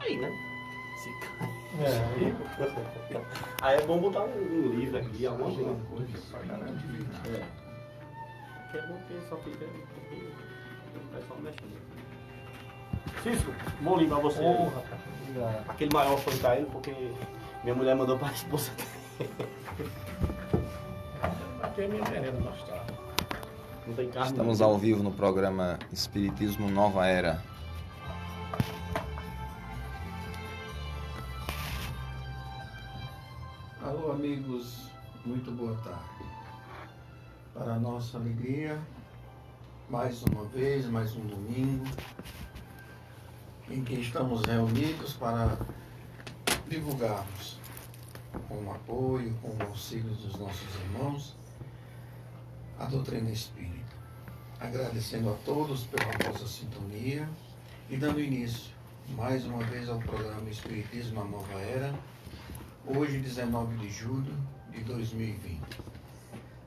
cair, né? Se cai. É. Aí é bom botar um livro aqui, alguma coisa. É. Que é bom que só fica um pouquinho. O pessoal mexendo. Cícero, bom livro pra você. Rapaz. Obrigado. Aquele maior foi pra ele porque minha mulher mandou pra esposa. Aqui é minha merenda mais tarde. Não tem carne. Estamos ao vivo no programa Espiritismo Nova Era. Alô, amigos, muito boa tarde. Para a nossa alegria, mais uma vez, mais um domingo, em que estamos reunidos para divulgarmos, com o apoio, com o auxílio dos nossos irmãos, a doutrina espírita. Agradecendo a todos pela vossa sintonia e dando início, mais uma vez, ao programa Espiritismo, a Nova Era, hoje, 19 de julho de 2020.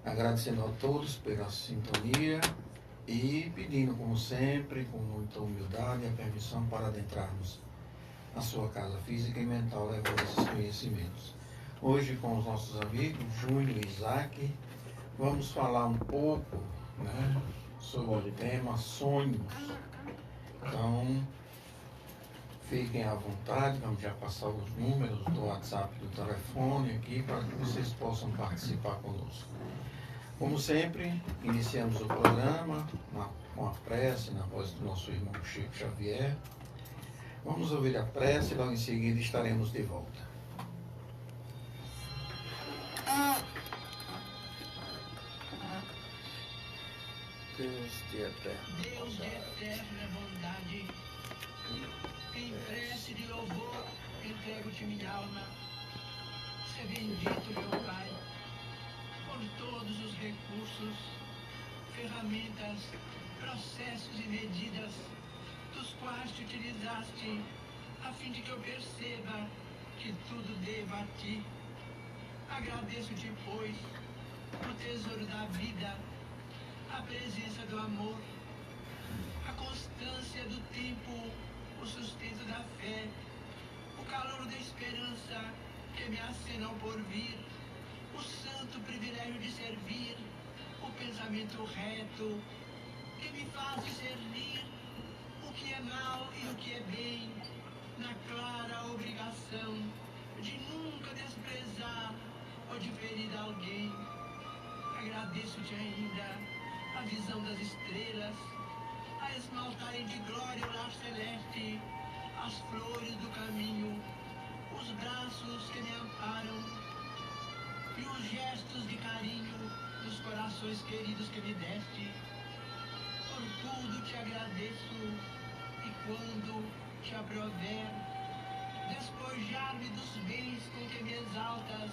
Agradecendo a todos pela sintonia e pedindo, como sempre, com muita humildade, a permissão para adentrarmos na sua casa física e mental, levando esses conhecimentos. Hoje, com os nossos amigos, Júnior e Isaac, vamos falar um pouco, né, sobre o tema sonhos. Então, fiquem à vontade, vamos já passar os números do WhatsApp e do telefone aqui para que vocês possam participar conosco. Como sempre, iniciamos o programa com a prece na voz do nosso irmão Chico Xavier. Vamos ouvir a prece e logo em seguida estaremos de volta. Deus de eterno. Deus de eterna bondade, em prece de louvor, entrego-te minha alma. Sê bendito, meu Pai, por todos os recursos, ferramentas, processos e medidas dos quais te utilizaste, a fim de que eu perceba que tudo devo a ti. Agradeço-te, pois, o tesouro da vida, a presença do amor, a constância do tempo, o sustento da fé, o calor da esperança que me acenam por vir, o santo privilégio de servir, o pensamento reto que me faz discernir o que é mal e o que é bem, na clara obrigação de nunca desprezar ou de ferir alguém. Agradeço-te ainda a visão das estrelas, a esmaltarem de glória o lar celeste, as flores do caminho, os braços que me amparam e os gestos de carinho dos corações queridos que me deste. Por tudo te agradeço e quando te aprover, despojar-me dos bens com que me exaltas,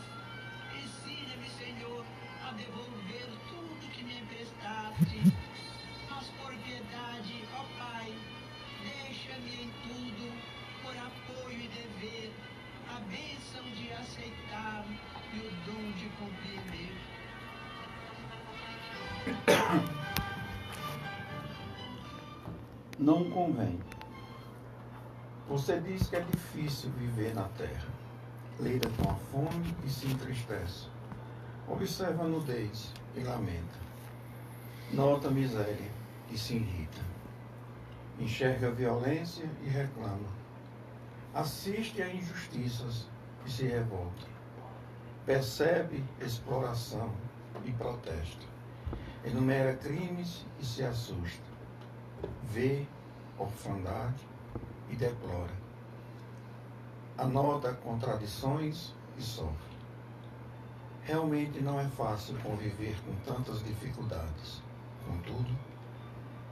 ensina-me, Senhor, a devolver tudo que me emprestaste. Mas por piedade, ó Pai, deixa-me em tudo, por apoio e dever, a bênção de aceitar e o dom de compreender. Não convém. Você diz que é difícil viver na terra. Lida com a fome e se entristece. Observa a nudez e lamenta. Nota a miséria e se irrita. Enxerga a violência e reclama. Assiste a injustiças e se revolta. Percebe exploração e protesta. Enumera crimes e se assusta. Vê orfandade e deplora. Anota contradições e sofre. Realmente não é fácil conviver com tantas dificuldades. Contudo,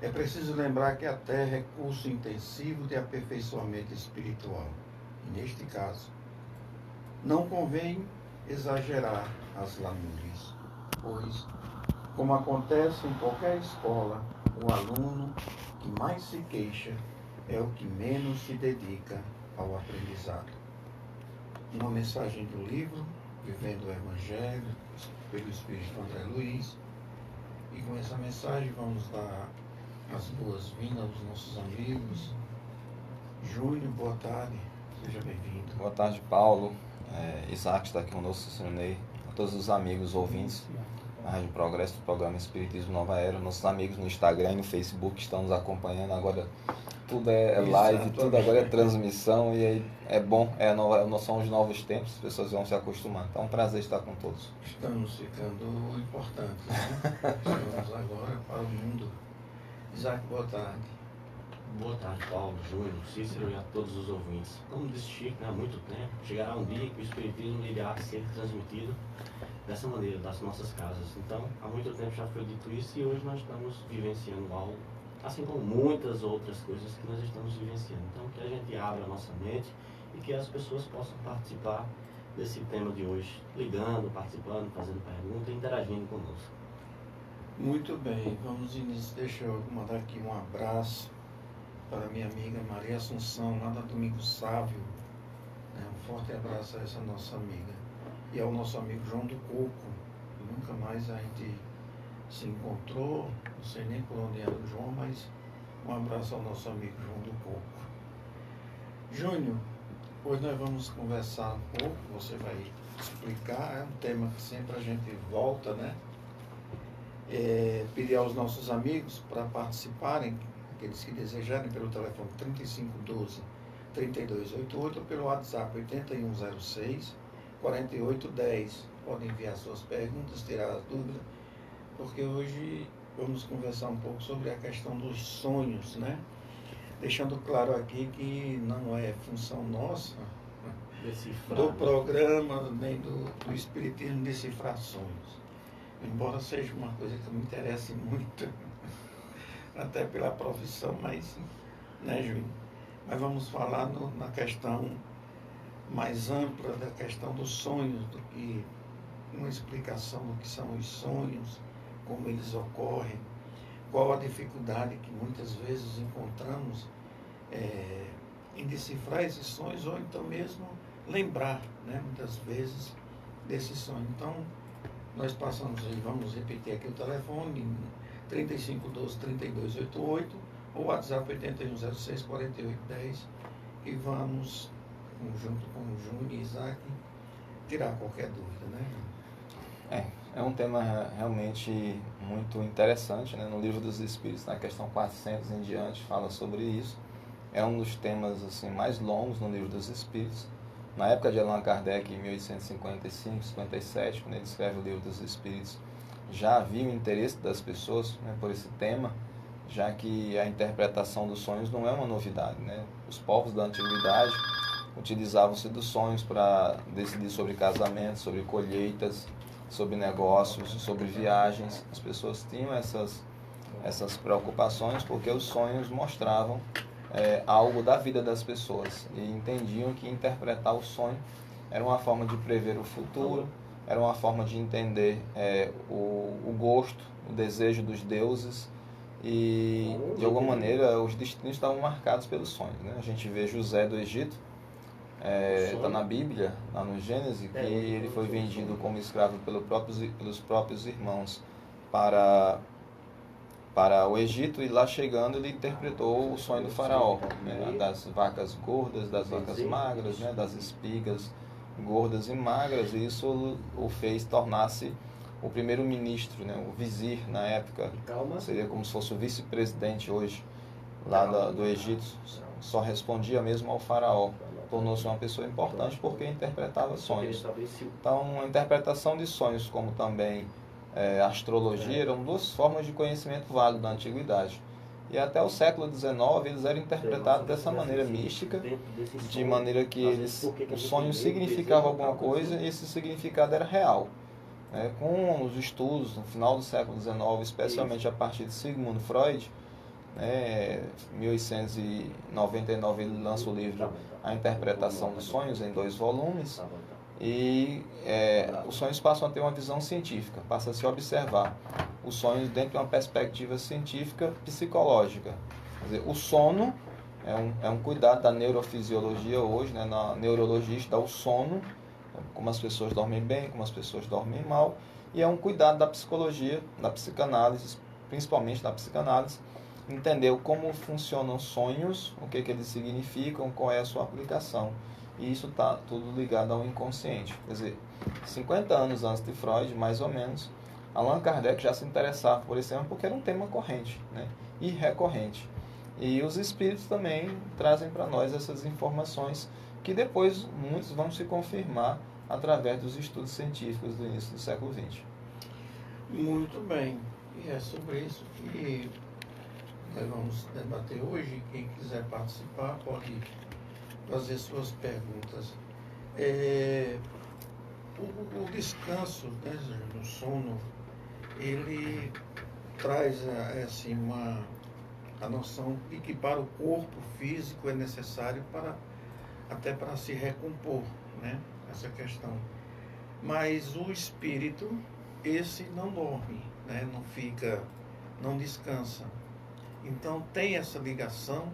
é preciso lembrar que a Terra é curso intensivo de aperfeiçoamento espiritual. E neste caso, não convém exagerar as lamúrias, pois, como acontece em qualquer escola, o aluno que mais se queixa é o que menos se dedica ao aprendizado. Uma mensagem do livro Vivendo o Evangelho, pelo Espírito André Luiz. E com essa mensagem vamos dar as boas-vindas aos nossos amigos. Júnior, boa tarde. Seja bem-vindo. Boa tarde, Paulo. Isaac está aqui conosco, Ney, a todos os amigos ouvintes da Rádio Progresso, do programa Espiritismo Nova Era, nossos amigos no Instagram e no Facebook que estão nos acompanhando. Agora tudo é live, tudo agora é transmissão e aí é bom, são os novos tempos, as pessoas vão se acostumar. Então é um prazer estar com todos. Estamos ficando importantes, né? Estamos agora para o mundo. Isaac, boa tarde. Boa tarde, Paulo, Júnior, Cícero e a todos os ouvintes. Como disse Chico, há muito tempo, chegará um dia que o Espiritismo irá ser transmitido dessa maneira, das nossas casas. Então, há muito tempo já foi dito isso e hoje nós estamos vivenciando algo, assim como muitas outras coisas que nós estamos vivenciando. Então, que a gente abra a nossa mente e que as pessoas possam participar desse tema de hoje, ligando, participando, fazendo perguntas e interagindo conosco. Muito bem, vamos iniciar. Deixa eu mandar aqui um abraço para minha amiga Maria Assunção, lá da Domingo Sávio. Um forte abraço a essa nossa amiga. E ao nosso amigo João do Coco. Nunca mais a gente se encontrou, não sei nem por onde era o João, mas um abraço ao nosso amigo João do Coco. Júnior, hoje nós vamos conversar um pouco, você vai explicar, é um tema que sempre a gente volta, né? Pedir aos nossos amigos para participarem, aqueles que desejarem, pelo telefone 3512-3288 ou pelo WhatsApp 8106-4810. Podem enviar suas perguntas, tirar as dúvidas, porque hoje vamos conversar um pouco sobre a questão dos sonhos, né? Deixando claro aqui que não é função nossa do programa, nem do Espiritismo decifrar sonhos. Embora seja uma coisa que me interesse muito, até pela profissão, mas, né, Júnior? Mas vamos falar na questão mais ampla da questão dos sonhos, do que uma explicação do que são os sonhos, como eles ocorrem, qual a dificuldade que muitas vezes encontramos em decifrar esses sonhos, ou então mesmo lembrar, né, muitas vezes, desses sonhos. Então, nós passamos aí, vamos repetir aqui o telefone, 3512-3288, ou WhatsApp 8106-4810, e vamos, junto com o Júnior e Isaac, tirar qualquer dúvida, né? É um tema realmente muito interessante, né? No Livro dos Espíritos, na questão 400 em diante, fala sobre isso. É um dos temas assim, mais longos no Livro dos Espíritos. Na época de Allan Kardec, em 1855, 57, quando ele escreve o Livro dos Espíritos, já havia o interesse das pessoas, né, por esse tema, já que a interpretação dos sonhos não é uma novidade, né? Os povos da antiguidade utilizavam-se dos sonhos para decidir sobre casamentos, sobre colheitas, sobre negócios, sobre viagens. As pessoas tinham essas preocupações porque os sonhos mostravam algo da vida das pessoas e entendiam que interpretar o sonho era uma forma de prever o futuro, era uma forma de entender o gosto, o desejo dos deuses e, de alguma maneira, os destinos estavam marcados pelos sonhos, né? A gente vê José do Egito, está na Bíblia, lá no Gênesis, que ele foi vendido como escravo pelos próprios irmãos para o Egito, e lá chegando ele interpretou o sonho do faraó, né, das vacas gordas, das vacas magras, né, das espigas gordas e magras, e isso o fez tornar-se o primeiro-ministro, né, o vizir na época, seria como se fosse o vice-presidente hoje lá do Egito, só respondia mesmo ao faraó. Tornou-se uma pessoa importante porque interpretava sonhos. Então, a interpretação de sonhos, como também astrologia, eram duas formas de conhecimento válido da antiguidade. E até o século XIX eles eram interpretados dessa maneira mística, de maneira que o sonho significava alguma coisa e esse significado era real. Com os estudos no final do século XIX, especialmente a partir de Sigmund Freud, 1899 ele lança o livro A Interpretação dos Sonhos, em 2 volumes, e os sonhos passam a ter uma visão científica, passa a se observar os sonhos dentro de uma perspectiva científica psicológica. Quer dizer, o sono é um cuidado da neurofisiologia hoje, né? Na neurologia está o sono, como as pessoas dormem bem, como as pessoas dormem mal, e é um cuidado da psicologia, da psicanálise, principalmente da psicanálise, entender como funcionam sonhos, o que eles significam, qual é a sua aplicação. E isso está tudo ligado ao inconsciente. Quer dizer, 50 anos antes de Freud, mais ou menos, Allan Kardec já se interessava por esse tema porque era um tema corrente, né? E recorrente. E os espíritos também trazem para nós essas informações que depois muitos vão se confirmar através dos estudos científicos do início do século XX. Muito bem. E é sobre isso que nós vamos debater hoje. Quem quiser participar pode fazer suas perguntas. O descanso, né, no sono, ele traz assim, a noção de que para o corpo físico é necessário até para se recompor, né, essa questão. Mas o espírito, esse não dorme, né, não descansa. Então tem essa ligação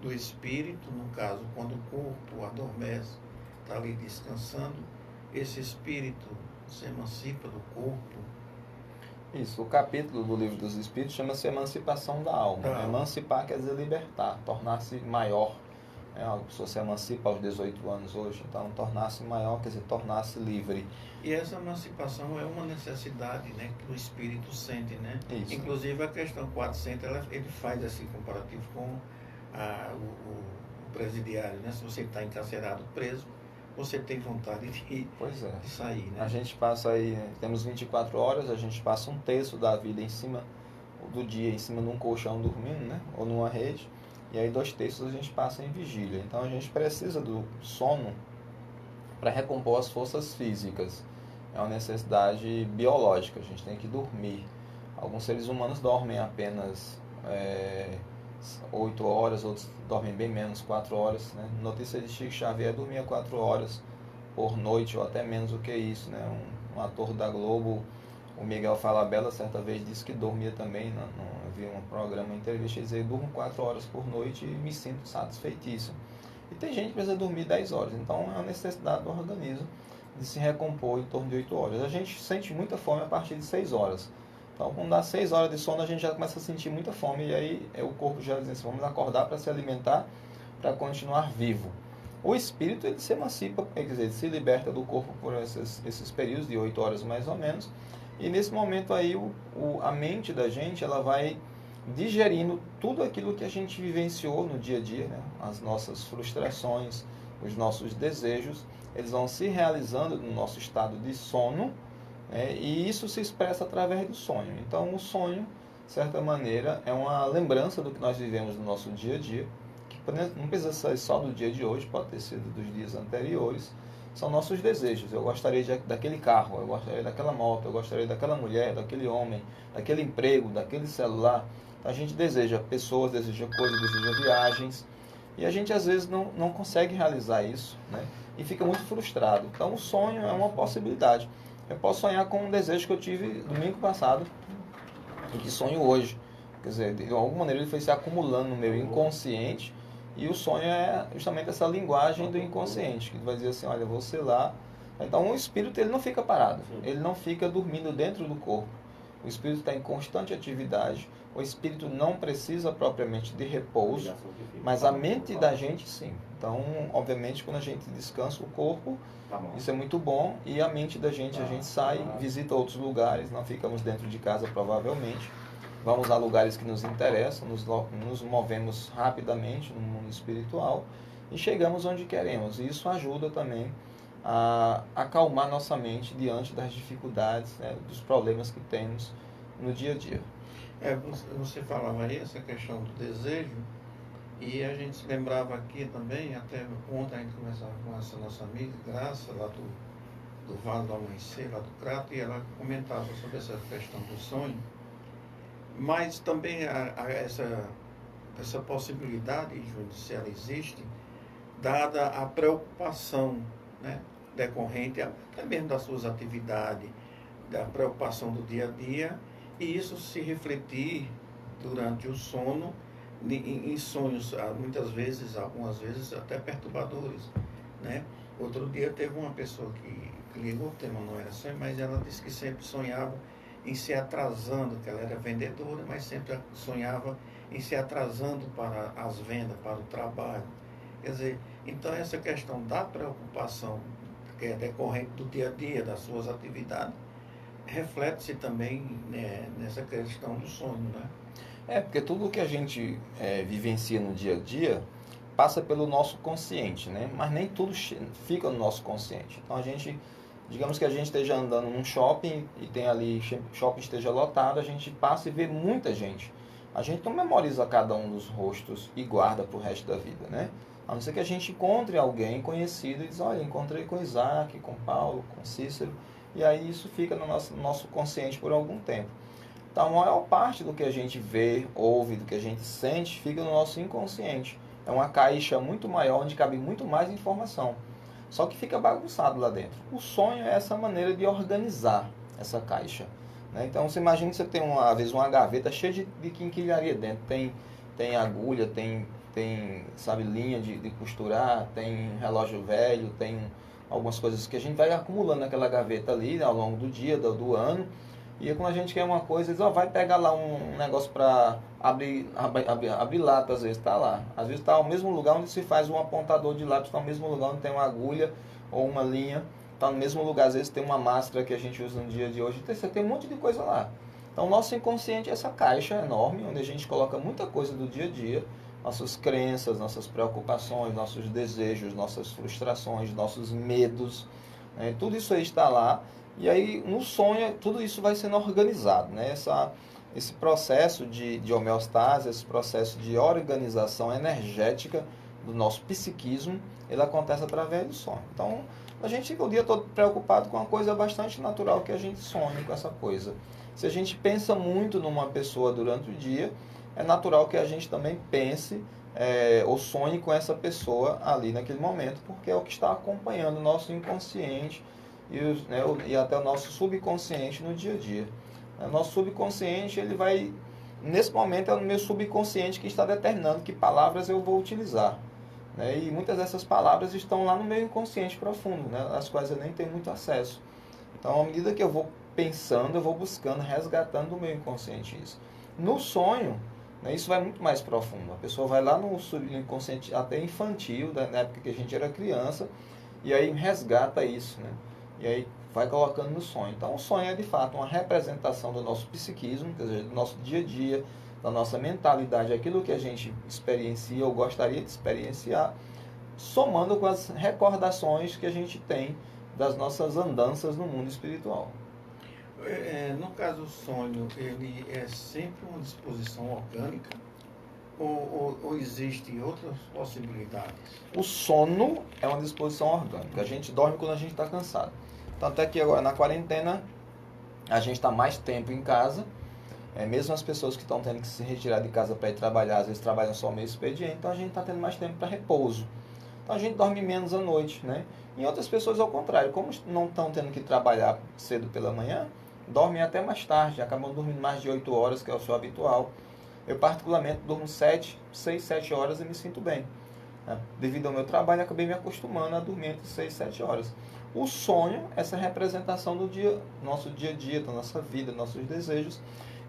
do espírito, no caso, quando o corpo adormece, está ali descansando, esse espírito se emancipa do corpo. Isso, o capítulo do Livro dos Espíritos chama-se Emancipação da Alma. Emancipar quer dizer libertar, tornar-se maior. A pessoa se emancipa aos 18 anos hoje, então tornar-se maior quer dizer tornar-se livre. E essa emancipação é uma necessidade, né, que o espírito sente, né? Isso. Inclusive a questão 400, ele faz esse comparativo com o presidiário, né? Se você está encarcerado, preso, você tem vontade de sair, né? A gente passa aí, temos 24 horas, a gente passa um terço da vida do dia em cima de um colchão dormindo, né? Ou numa rede. E aí 2 terços a gente passa em vigília. Então a gente precisa do sono para recompor as forças físicas. É uma necessidade biológica, a gente tem que dormir. Alguns seres humanos dormem apenas 8 horas, outros dormem bem menos, 4 horas. Né? Notícia de Chico Xavier dormia 4 horas por noite, ou até menos do que isso. Né? Um ator da Globo, o Miguel Falabella, certa vez disse que dormia também. Eu vi um programa, uma entrevista, e dizia: eu durmo 4 horas por noite e me sinto satisfeitíssimo. E tem gente que precisa dormir 10 horas, então é uma necessidade do organismo de se recompor em torno de 8 horas. A gente sente muita fome a partir de 6 horas. Então, quando dá 6 horas de sono, a gente já começa a sentir muita fome, e aí o corpo já diz assim: vamos acordar para se alimentar, para continuar vivo. O espírito, ele se emancipa, quer dizer, ele se liberta do corpo por esses períodos de 8 horas mais ou menos, e nesse momento aí a mente da gente, ela vai digerindo tudo aquilo que a gente vivenciou no dia a dia, né? As nossas frustrações, os nossos desejos, eles vão se realizando no nosso estado de sono, e isso se expressa através do sonho. Então o sonho, de certa maneira, é uma lembrança do que nós vivemos no nosso dia a dia, que não precisa ser só do dia de hoje, pode ter sido dos dias anteriores. São nossos desejos. Eu gostaria daquele carro, eu gostaria daquela moto, eu gostaria daquela mulher, daquele homem, daquele emprego, daquele celular. A gente deseja pessoas, deseja coisas, deseja viagens, e a gente às vezes não consegue realizar isso, né? E fica muito frustrado. Então o sonho é uma possibilidade. Eu posso sonhar com um desejo que eu tive domingo passado e que sonho hoje. Quer dizer, de alguma maneira ele foi se acumulando no meu inconsciente, e o sonho é justamente essa linguagem do inconsciente, que vai dizer assim: olha, você lá. Então o espírito, ele não fica parado, ele não fica dormindo dentro do corpo. O espírito está em constante atividade. O espírito não precisa propriamente de repouso, mas a mente da gente sim. Então, obviamente, quando a gente descansa o corpo, isso é muito bom, e a mente da gente, a gente sai, visita outros lugares, não ficamos dentro de casa provavelmente, vamos a lugares que nos interessam, nos movemos rapidamente no mundo espiritual e chegamos onde queremos. E isso ajuda também a acalmar nossa mente diante das dificuldades, né, dos problemas que temos no dia a dia. Você falava aí essa questão do desejo, e a gente se lembrava aqui também, até ontem a gente conversava com essa nossa amiga Graça, lá do Vale do Amanhecer, lá do Crato, e ela comentava sobre essa questão do sonho, mas também essa possibilidade, Júnior, se ela existe, dada a preocupação, né, decorrente até mesmo das suas atividades, da preocupação do dia a dia, e isso se refletir durante o sono, em sonhos, muitas vezes, algumas vezes até perturbadores, né? Outro dia teve uma pessoa que ligou, o tema não era sonho, mas ela disse que sempre sonhava em se atrasando, que ela era vendedora, mas sempre sonhava em se atrasando para as vendas, para o trabalho. Quer dizer, então essa questão da preocupação, que é decorrente do dia a dia, das suas atividades, reflete-se também, né, nessa questão do sonho, né? Porque tudo que a gente vivencia no dia a dia passa pelo nosso consciente, né? Mas nem tudo fica no nosso consciente. Então a gente, digamos que a gente esteja andando num shopping e tem ali, shopping esteja lotado, a gente passa e vê muita gente. A gente não memoriza cada um dos rostos e guarda pro resto da vida, né? A não ser que a gente encontre alguém conhecido e diz, olha, encontrei com Isaac, com Paulo, com Cícero, e aí isso fica no nosso consciente por algum tempo. Então, a maior parte do que a gente vê, ouve, do que a gente sente, fica no nosso inconsciente. É uma caixa muito maior, onde cabe muito mais informação. Só que fica bagunçado lá dentro. O sonho é essa maneira de organizar essa caixa, né? Então, você imagina que você tem, às vezes, uma gaveta cheia de quinquilharia dentro. Tem agulha, tem sabe, linha de costurar, tem relógio velho, tem algumas coisas que a gente vai acumulando naquela gaveta ali, né, ao longo do dia, do ano. E quando a gente quer uma coisa, diz, vai pegar lá um negócio para abrir lápis, às vezes está lá. Às vezes está no mesmo lugar onde se faz um apontador de lápis, está no mesmo lugar onde tem uma agulha ou uma linha, está no mesmo lugar, às vezes tem uma máscara que a gente usa no dia de hoje, você tem um monte de coisa lá. Então, o nosso inconsciente é essa caixa enorme, onde a gente coloca muita coisa do dia a dia, nossas crenças, nossas preocupações, nossos desejos, nossas frustrações, nossos medos, né? Tudo isso aí está lá. E aí, no sonho, tudo isso vai sendo organizado, né? Esse processo de homeostase, esse processo de organização energética do nosso psiquismo, ele acontece através do sonho. Então, a gente fica o dia todo preocupado com uma coisa bastante natural, que a gente sonha com essa coisa. Se a gente pensa muito numa pessoa durante o dia, é natural que a gente também pense ou sonhe com essa pessoa ali naquele momento, porque é o que está acompanhando o nosso inconsciente e até o nosso subconsciente no dia a dia. O nosso subconsciente, ele vai, nesse momento é o meu subconsciente que está determinando que palavras eu vou utilizar, né? E muitas dessas palavras estão lá no meu inconsciente profundo, né? Às quais eu nem tenho muito acesso. Então, à medida que eu vou pensando, eu vou buscando, resgatando do meu inconsciente isso. No sonho, né, isso vai muito mais profundo. A pessoa vai lá no subconsciente até infantil, na época que a gente era criança, e aí resgata isso, né? E aí vai colocando no sonho. Então, o sonho é, de fato, uma representação do nosso psiquismo, quer dizer, do nosso dia a dia, da nossa mentalidade, aquilo que a gente experiencia ou gostaria de experienciar, somando com as recordações que a gente tem das nossas andanças no mundo espiritual. No caso do sonho, ele é sempre uma disposição orgânica ou existem outras possibilidades? O sono é uma disposição orgânica. A gente dorme quando a gente está cansado. Tanto é que agora na quarentena a gente está mais tempo em casa. Mesmo as pessoas que estão tendo que se retirar de casa para ir trabalhar, às vezes trabalham só meio expediente, então a gente está tendo mais tempo para repouso. Então a gente dorme menos à noite, né? E outras pessoas ao contrário, como não estão tendo que trabalhar cedo pela manhã, dormem até mais tarde, acabam dormindo mais de 8 horas, que é o seu habitual. Eu particularmente durmo 6, 7 horas e me sinto bem, né? Devido ao meu trabalho, acabei me acostumando a dormir entre 6 e 7 horas. O sonho, essa representação do nosso dia a dia, da nossa vida, nossos desejos.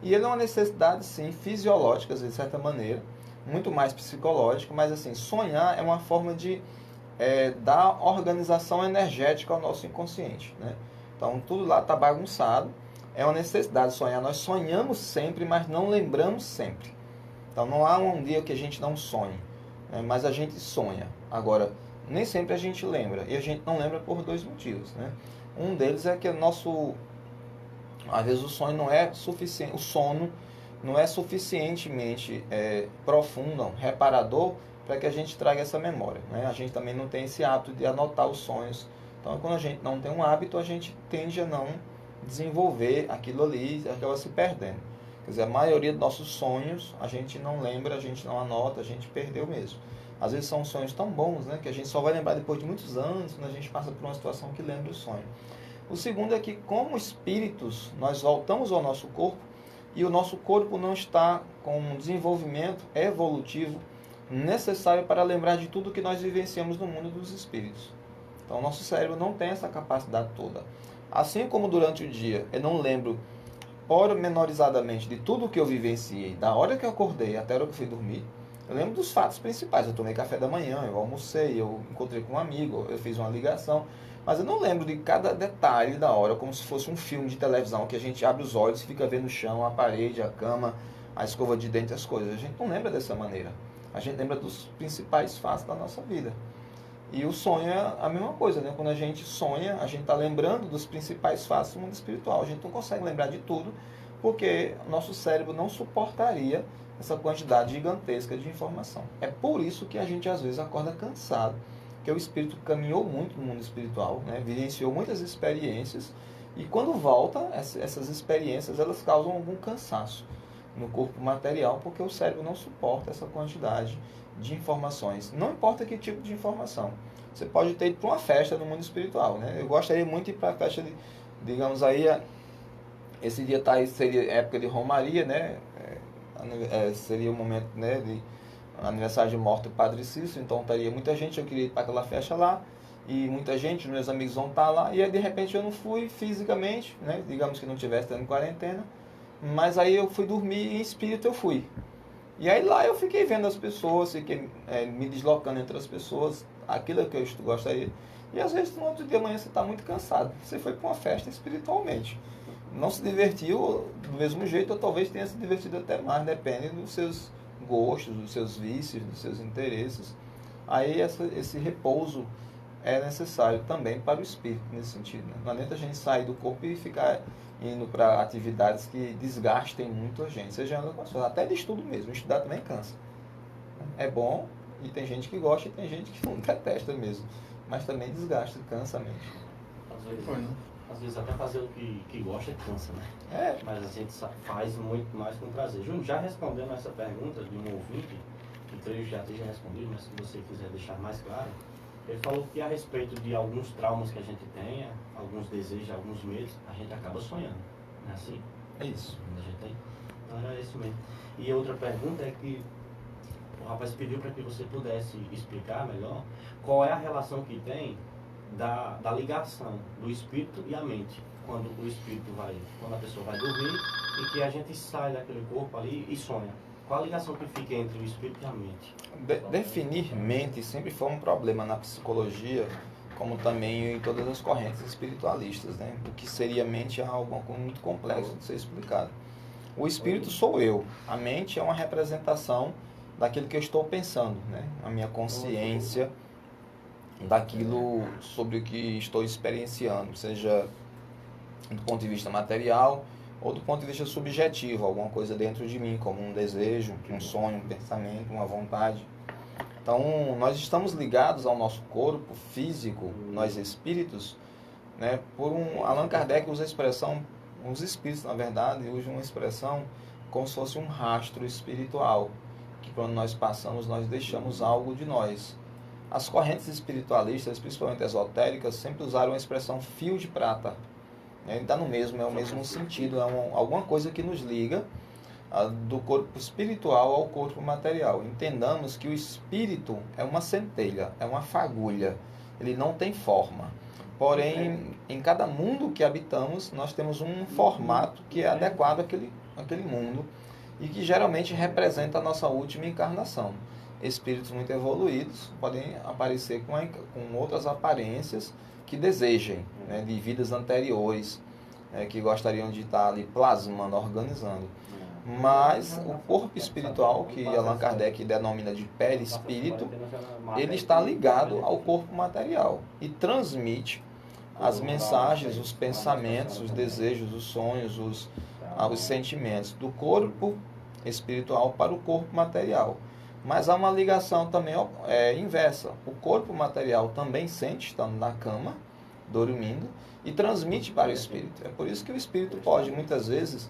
E ele é uma necessidade, sim, fisiológica, de certa maneira, muito mais psicológica, mas assim, sonhar é uma forma de dar organização energética ao nosso inconsciente, né? Então, tudo lá está bagunçado, é uma necessidade sonhar. Nós sonhamos sempre, mas não lembramos sempre. Então, não há um dia que a gente não sonhe, né? Mas a gente sonha. Agora, nem sempre a gente lembra, e a gente não lembra por 2 motivos, né? Um deles é que às vezes o sonho não é suficiente, o sono não é suficientemente profundo, reparador, para que a gente traga essa memória, né? A gente também não tem esse hábito de anotar os sonhos. Então, quando a gente não tem um hábito, a gente tende a não desenvolver aquilo ali e acaba se perdendo. Quer dizer, a maioria dos nossos sonhos a gente não lembra, a gente não anota, a gente perdeu mesmo. Às vezes são sonhos tão bons, né, que a gente só vai lembrar depois de muitos anos, quando a gente passa por uma situação que lembra o sonho. O segundo é que, como espíritos, nós voltamos ao nosso corpo e o nosso corpo não está com um desenvolvimento evolutivo necessário para lembrar de tudo que nós vivenciamos no mundo dos espíritos. Então, o nosso cérebro não tem essa capacidade toda. Assim como durante o dia eu não lembro pormenorizadamente de tudo que eu vivenciei, da hora que eu acordei até a hora que eu fui dormir. Eu lembro dos fatos principais. Eu tomei café da manhã, eu almocei, eu encontrei com um amigo, eu fiz uma ligação. Mas eu não lembro de cada detalhe da hora, como se fosse um filme de televisão, que a gente abre os olhos e fica vendo o chão, a parede, a cama, a escova de dente, as coisas. A gente não lembra dessa maneira. A gente lembra dos principais fatos da nossa vida. E o sonho é a mesma coisa, né? Quando a gente sonha, a gente está lembrando dos principais fatos do mundo espiritual. A gente não consegue lembrar de tudo, porque nosso cérebro não suportaria essa quantidade gigantesca de informação. É por isso que a gente às vezes acorda cansado, que o espírito caminhou muito no mundo espiritual, né? Vivenciou muitas experiências, e quando volta, essas experiências elas causam algum cansaço no corpo material, porque o cérebro não suporta essa quantidade de informações. Não importa que tipo de informação. Você pode ter ido para uma festa no mundo espiritual, né? Eu gostaria muito de ir para a festa de, digamos aí, esse dia tá aí, seria época de Romaria, né? Seria o momento, né, de aniversário de morte do Padre Cícero, então estaria muita gente, eu queria ir para aquela festa lá, e muita gente, meus amigos vão estar lá, e aí de repente eu não fui fisicamente, né? Digamos que não tivesse tendo quarentena, mas aí eu fui dormir e em espírito eu fui. E aí lá eu fiquei vendo as pessoas, fiquei me deslocando entre as pessoas, aquilo que eu gostaria. E às vezes no outro dia de manhã você está muito cansado. Você foi para uma festa espiritualmente. Não se divertiu do mesmo jeito, ou talvez tenha se divertido até mais, depende dos seus gostos, dos seus vícios, dos seus interesses. Aí esse repouso é necessário também para o espírito, nesse sentido, né? Não adianta a gente sair do corpo e ficar indo para atividades que desgastem muito a gente, seja até de estudo mesmo. Estudar também cansa. É bom, e tem gente que gosta e tem gente que não detesta mesmo, mas também desgasta, cansa a mente. Às vezes até fazer o que gosta cansa, né? Mas a gente faz muito mais com prazer. Júnior, já respondendo essa pergunta de um ouvinte, que creio já esteja respondido, mas se você quiser deixar mais claro, ele falou que a respeito de alguns traumas que a gente tenha, alguns desejos, alguns medos, a gente acaba sonhando, não é assim? É isso. A gente tem. Então era isso mesmo. E outra pergunta é que o rapaz pediu para que você pudesse explicar melhor qual é a relação que tem da ligação do espírito e a mente. Quando a pessoa vai dormir e que a gente sai daquele corpo ali e sonha. Qual a ligação que fica entre o espírito e a mente? Definir mente sempre foi um problema na psicologia, como também em todas as correntes espiritualistas, né? O que seria mente é algo muito complexo de ser explicado. O espírito sou eu, a mente é uma representação daquilo que eu estou pensando, né? A minha consciência daquilo sobre o que estou experienciando, seja do ponto de vista material ou do ponto de vista subjetivo, alguma coisa dentro de mim, como um desejo, um sonho, um pensamento, uma vontade. Então, nós estamos ligados ao nosso corpo físico, nós espíritos, né? Allan Kardec usa a expressão, os espíritos, na verdade, usam uma expressão como se fosse um rastro espiritual, que quando nós passamos, nós deixamos algo de nós. As correntes espiritualistas, principalmente esotéricas, sempre usaram a expressão fio de prata. Está no mesmo, é o mesmo sentido, alguma coisa que nos liga do corpo espiritual ao corpo material. Entendamos que o espírito é uma centelha, é uma fagulha, ele não tem forma. Porém, em cada mundo que habitamos, nós temos um formato que é adequado àquele mundo e que geralmente representa a nossa última encarnação. Espíritos muito evoluídos podem aparecer com outras aparências que desejem, né, de vidas anteriores, que gostariam de estar ali plasmando, organizando. Mas o corpo espiritual, que Allan Kardec denomina de perispírito, ele está ligado ao corpo material e transmite as mensagens, os pensamentos, os desejos, os sonhos, os sentimentos do corpo espiritual para o corpo material. Mas há uma ligação também inversa. O corpo material também sente, estando na cama, dormindo, e transmite para o espírito. É por isso que o espírito pode, muitas vezes,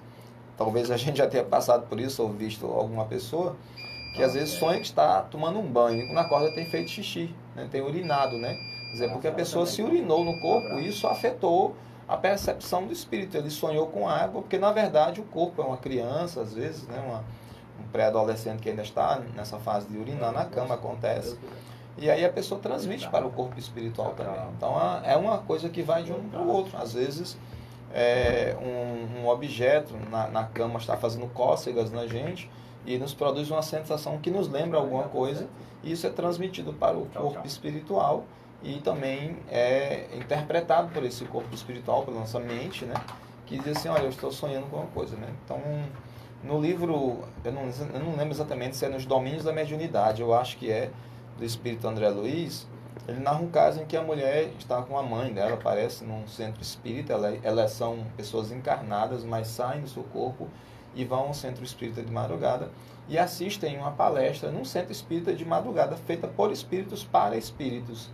talvez a gente já tenha passado por isso, ou visto alguma pessoa, que às vezes sonha que está tomando um banho, e quando acorda tem feito xixi, né? Tem urinado, né? Quer dizer, porque a pessoa se urinou no corpo e isso afetou a percepção do espírito. Ele sonhou com água, porque na verdade o corpo é uma criança, às vezes, né? Um pré-adolescente que ainda está nessa fase de urinar na cama, acontece. E aí a pessoa transmite para o corpo espiritual também. Então é uma coisa que vai de um para o outro. Às vezes um objeto na cama está fazendo cócegas na gente e nos produz uma sensação que nos lembra alguma coisa, e isso é transmitido para o corpo espiritual e também é interpretado por esse corpo espiritual, pela nossa mente, né? Que diz assim, olha, eu estou sonhando com uma coisa, né? Então, no livro, eu não lembro exatamente se é nos Domínios da Mediunidade, eu acho que é, do espírito André Luiz, ele narra um caso em que a mulher está com a mãe dela, aparece num centro espírita, elas são pessoas encarnadas, mas saem do seu corpo e vão ao centro espírita de madrugada e assistem uma palestra num centro espírita de madrugada, feita por espíritos para espíritos.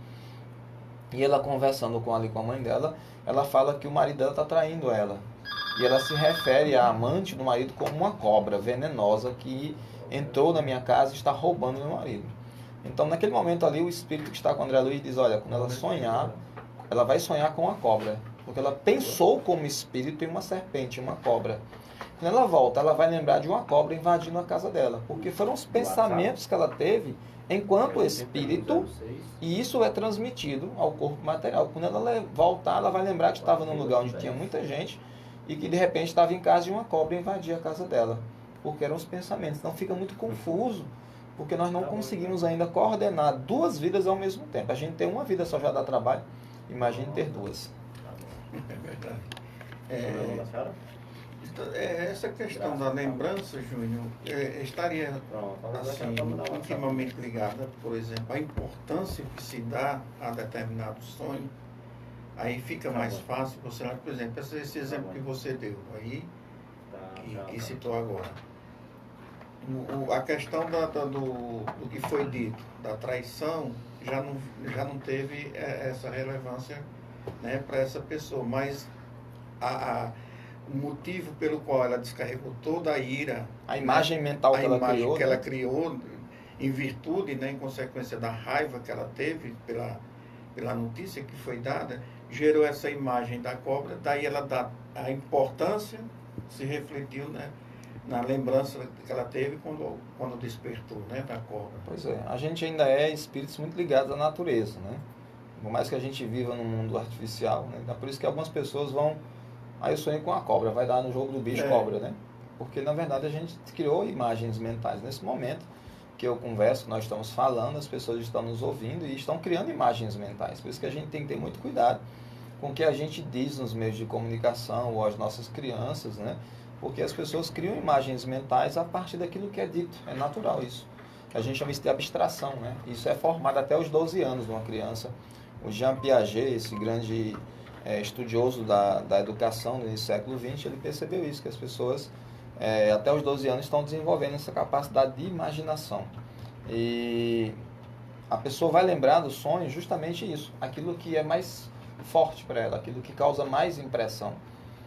E ela conversando com a mãe dela, ela fala que o marido dela está traindo ela. E ela se refere à amante do marido como uma cobra venenosa que entrou na minha casa e está roubando meu marido. Então, naquele momento ali, o espírito que está com André Luiz diz, olha, quando ela sonhar, ela vai sonhar com uma cobra. Porque ela pensou como espírito em uma serpente, uma cobra. Quando ela volta, ela vai lembrar de uma cobra invadindo a casa dela. Porque foram os pensamentos que ela teve enquanto espírito, e isso é transmitido ao corpo material. Quando ela voltar, ela vai lembrar que estava num lugar onde tinha muita gente e que de repente estava em casa de uma cobra invadir a casa dela. Porque eram os pensamentos. Então fica muito confuso, porque nós não conseguimos ainda coordenar duas vidas ao mesmo tempo. A gente tem uma vida só já dá trabalho, imagine ter duas. É verdade. Essa questão da lembrança, Júnior, estaria assim, intimamente ligada, por exemplo, à importância que se dá a determinado sonho. Aí fica mais fácil você, por exemplo, esse exemplo que você deu aí, que citou agora. A questão do que foi dito, da traição, já não teve essa relevância, né, para essa pessoa, mas o motivo pelo qual ela descarregou toda a ira, a imagem mental que ela criou, em virtude, né, em consequência da raiva que ela teve pela notícia que foi dada, gerou essa imagem da cobra, daí ela dá a importância, se refletiu, né, na lembrança que ela teve quando despertou, né, da cobra. Pois é, a gente ainda é espíritos muito ligados à natureza, né? Por mais que a gente viva num mundo artificial, né? É por isso que algumas pessoas vão, eu sonho com a cobra, vai dar no jogo do bicho cobra, né? Porque na verdade a gente criou imagens mentais. Nesse momento que eu converso, nós estamos falando, as pessoas estão nos ouvindo e estão criando imagens mentais. Por isso que a gente tem que ter muito cuidado com o que a gente diz nos meios de comunicação ou às nossas crianças, né? Porque as pessoas criam imagens mentais a partir daquilo que é dito. É natural isso. A gente chama isso de abstração, né? Isso é formado até os 12 anos de uma criança. O Jean Piaget, esse grande estudioso da educação no início do século XX, ele percebeu isso, que as pessoas até os 12 anos estão desenvolvendo essa capacidade de imaginação. E a pessoa vai lembrar do sonho justamente isso, aquilo que é mais forte para ela, aquilo que causa mais impressão.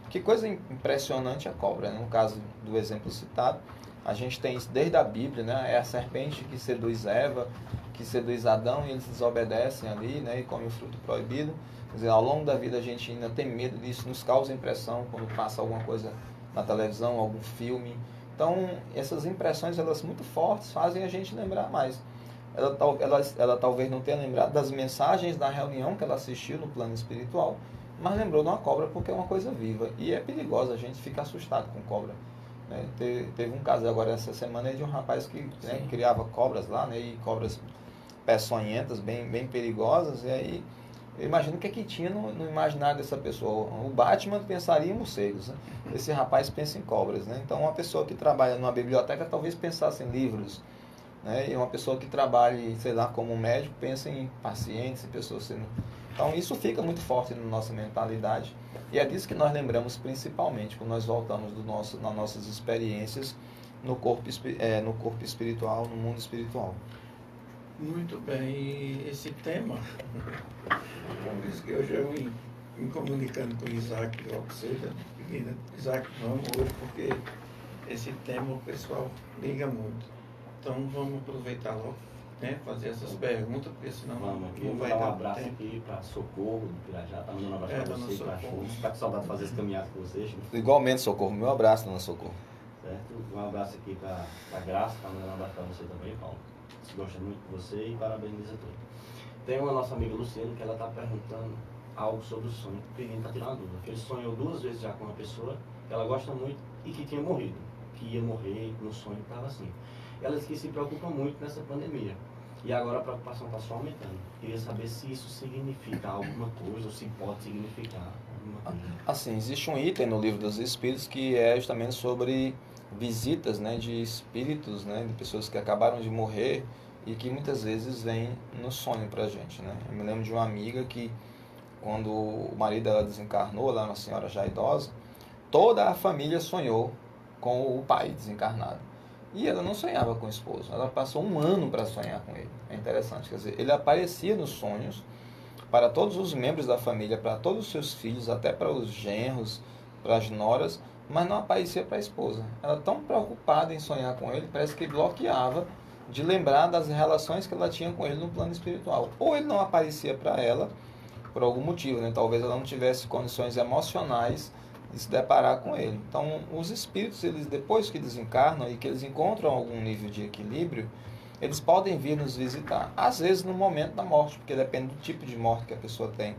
Que coisa impressionante a cobra, né? No caso do exemplo citado, a gente tem isso desde a Bíblia, né? É a serpente que seduz Eva, que seduz Adão, e eles desobedecem ali, né? E comem o fruto proibido. Quer dizer, ao longo da vida a gente ainda tem medo disso, nos causa impressão quando passa alguma coisa na televisão, algum filme. Então, essas impressões, elas muito fortes, fazem a gente lembrar mais. Ela talvez não tenha lembrado das mensagens da reunião que ela assistiu no plano espiritual, mas lembrou de uma cobra porque é uma coisa viva. E é perigoso, a gente fica assustado com cobra. Né? Teve um caso agora essa semana aí de um rapaz que criava cobras lá, né? E cobras peçonhentas, bem perigosas. E aí, eu imagino o que é que tinha no imaginário dessa pessoa. O Batman pensaria em morcegos, né? Esse rapaz pensa em cobras. Né? Então, uma pessoa que trabalha numa biblioteca talvez pensasse em livros. Né? E uma pessoa que trabalhe, sei lá, como médico, pensa em pacientes, em pessoas sendo... Então, isso fica muito forte na nossa mentalidade. E é disso que nós lembramos principalmente, quando nós voltamos nas nossas experiências no corpo espiritual, no mundo espiritual. Muito bem. E esse tema, por isso que eu já vim me comunicando com o Isaac, ou seja, Isaac, vamos hoje, porque esse tema o pessoal liga muito. Então, vamos aproveitar logo, né, fazer essas perguntas, porque senão não vai dar um abraço tempo. Aqui para Socorro, do Pirajá, tá mandando um abraço para você, para Chum. Está com saudade de fazer esse caminhado com vocês. Né? Igualmente, Socorro. Meu abraço, dona Socorro. Certo? Um abraço aqui para a Graça, tá mandando um abraço para você também, Paulo. Se gosta muito de você e parabeniza tudo. Tem uma nossa amiga Luciana que ela está perguntando algo sobre o sonho, pedindo para tirar uma dúvida. Ele sonhou 2 vezes já com uma pessoa que ela gosta muito e que tinha morrido, que ia morrer no sonho, estava assim. Elas que se preocupam muito nessa pandemia. E agora a preocupação está só aumentando. Queria saber se isso significa alguma coisa, ou se pode significar alguma coisa. Assim, existe um item no Livro dos Espíritos que é justamente sobre visitas, né, de espíritos, né, de pessoas que acabaram de morrer e que muitas vezes vêm no sonho pra gente, né. Eu me lembro de uma amiga que, quando o marido dela desencarnou, ela é uma senhora já idosa, toda a família sonhou com o pai desencarnado. E ela não sonhava com o esposo, ela passou 1 ano para sonhar com ele. É interessante, quer dizer, ele aparecia nos sonhos para todos os membros da família, para todos os seus filhos, até para os genros, para as noras, mas não aparecia para a esposa. Ela tão preocupada em sonhar com ele, parece que bloqueava de lembrar das relações que ela tinha com ele no plano espiritual. Ou ele não aparecia para ela por algum motivo, né? Talvez ela não tivesse condições emocionais de se deparar com ele. Então, os espíritos, eles depois que desencarnam e que eles encontram algum nível de equilíbrio, eles podem vir nos visitar. Às vezes no momento da morte, porque depende do tipo de morte que a pessoa tem.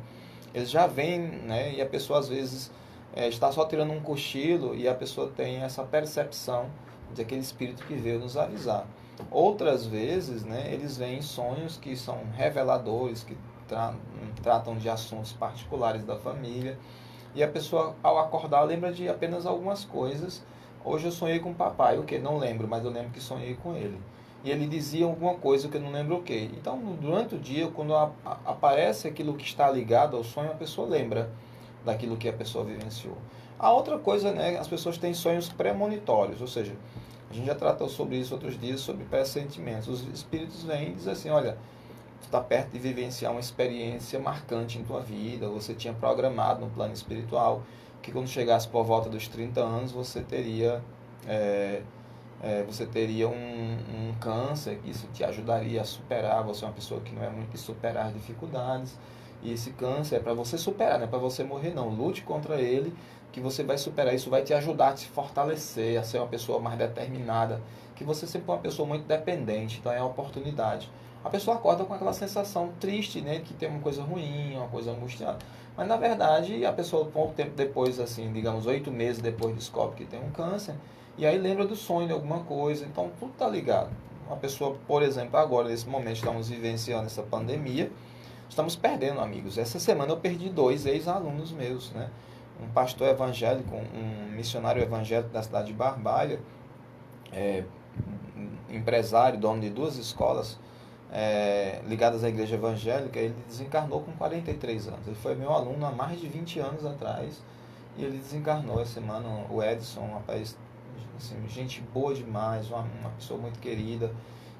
Eles já vêm, né? E a pessoa às vezes está só tirando um cochilo e a pessoa tem essa percepção de aquele espírito que veio nos avisar. Outras vezes, né, eles vêm em sonhos que são reveladores, que tratam de assuntos particulares da família. E a pessoa, ao acordar, lembra de apenas algumas coisas. Hoje eu sonhei com o papai, o que? Não lembro, mas eu lembro que sonhei com ele. E ele dizia alguma coisa que eu não lembro o que. Então, durante o dia, quando aparece aquilo que está ligado ao sonho, a pessoa lembra daquilo que a pessoa vivenciou. A outra coisa, né, as pessoas têm sonhos premonitórios, ou seja, a gente já tratou sobre isso outros dias, sobre pressentimentos. Os espíritos vêm e dizem assim, olha, tu está perto de vivenciar uma experiência marcante em tua vida, você tinha programado no plano espiritual que quando chegasse por volta dos 30 anos você teria um câncer, que isso te ajudaria a superar, você é uma pessoa que não é muito de superar dificuldades, e esse câncer é para você superar, não é para você morrer não, lute contra ele, que você vai superar, isso vai te ajudar a se fortalecer, a ser uma pessoa mais determinada, que você sempre é uma pessoa muito dependente, então é a oportunidade. A pessoa acorda com aquela sensação triste, né, que tem uma coisa ruim, uma coisa angustiada. Mas, na verdade, a pessoa, pouco tempo depois, assim, digamos, 8 meses depois, descobre que tem um câncer, e aí lembra do sonho de alguma coisa. Então, tudo está ligado. Uma pessoa, por exemplo, agora, nesse momento, estamos vivenciando essa pandemia, estamos perdendo amigos. Essa semana eu perdi 2 ex-alunos meus, né? Um pastor evangélico, um missionário evangélico da cidade de Barbalha, empresário, dono de 2 escolas, ligadas à igreja evangélica. Ele desencarnou com 43 anos. Ele foi meu aluno há mais de 20 anos atrás e ele desencarnou essa semana. O Edson, um rapaz, assim, gente boa demais, uma pessoa muito querida.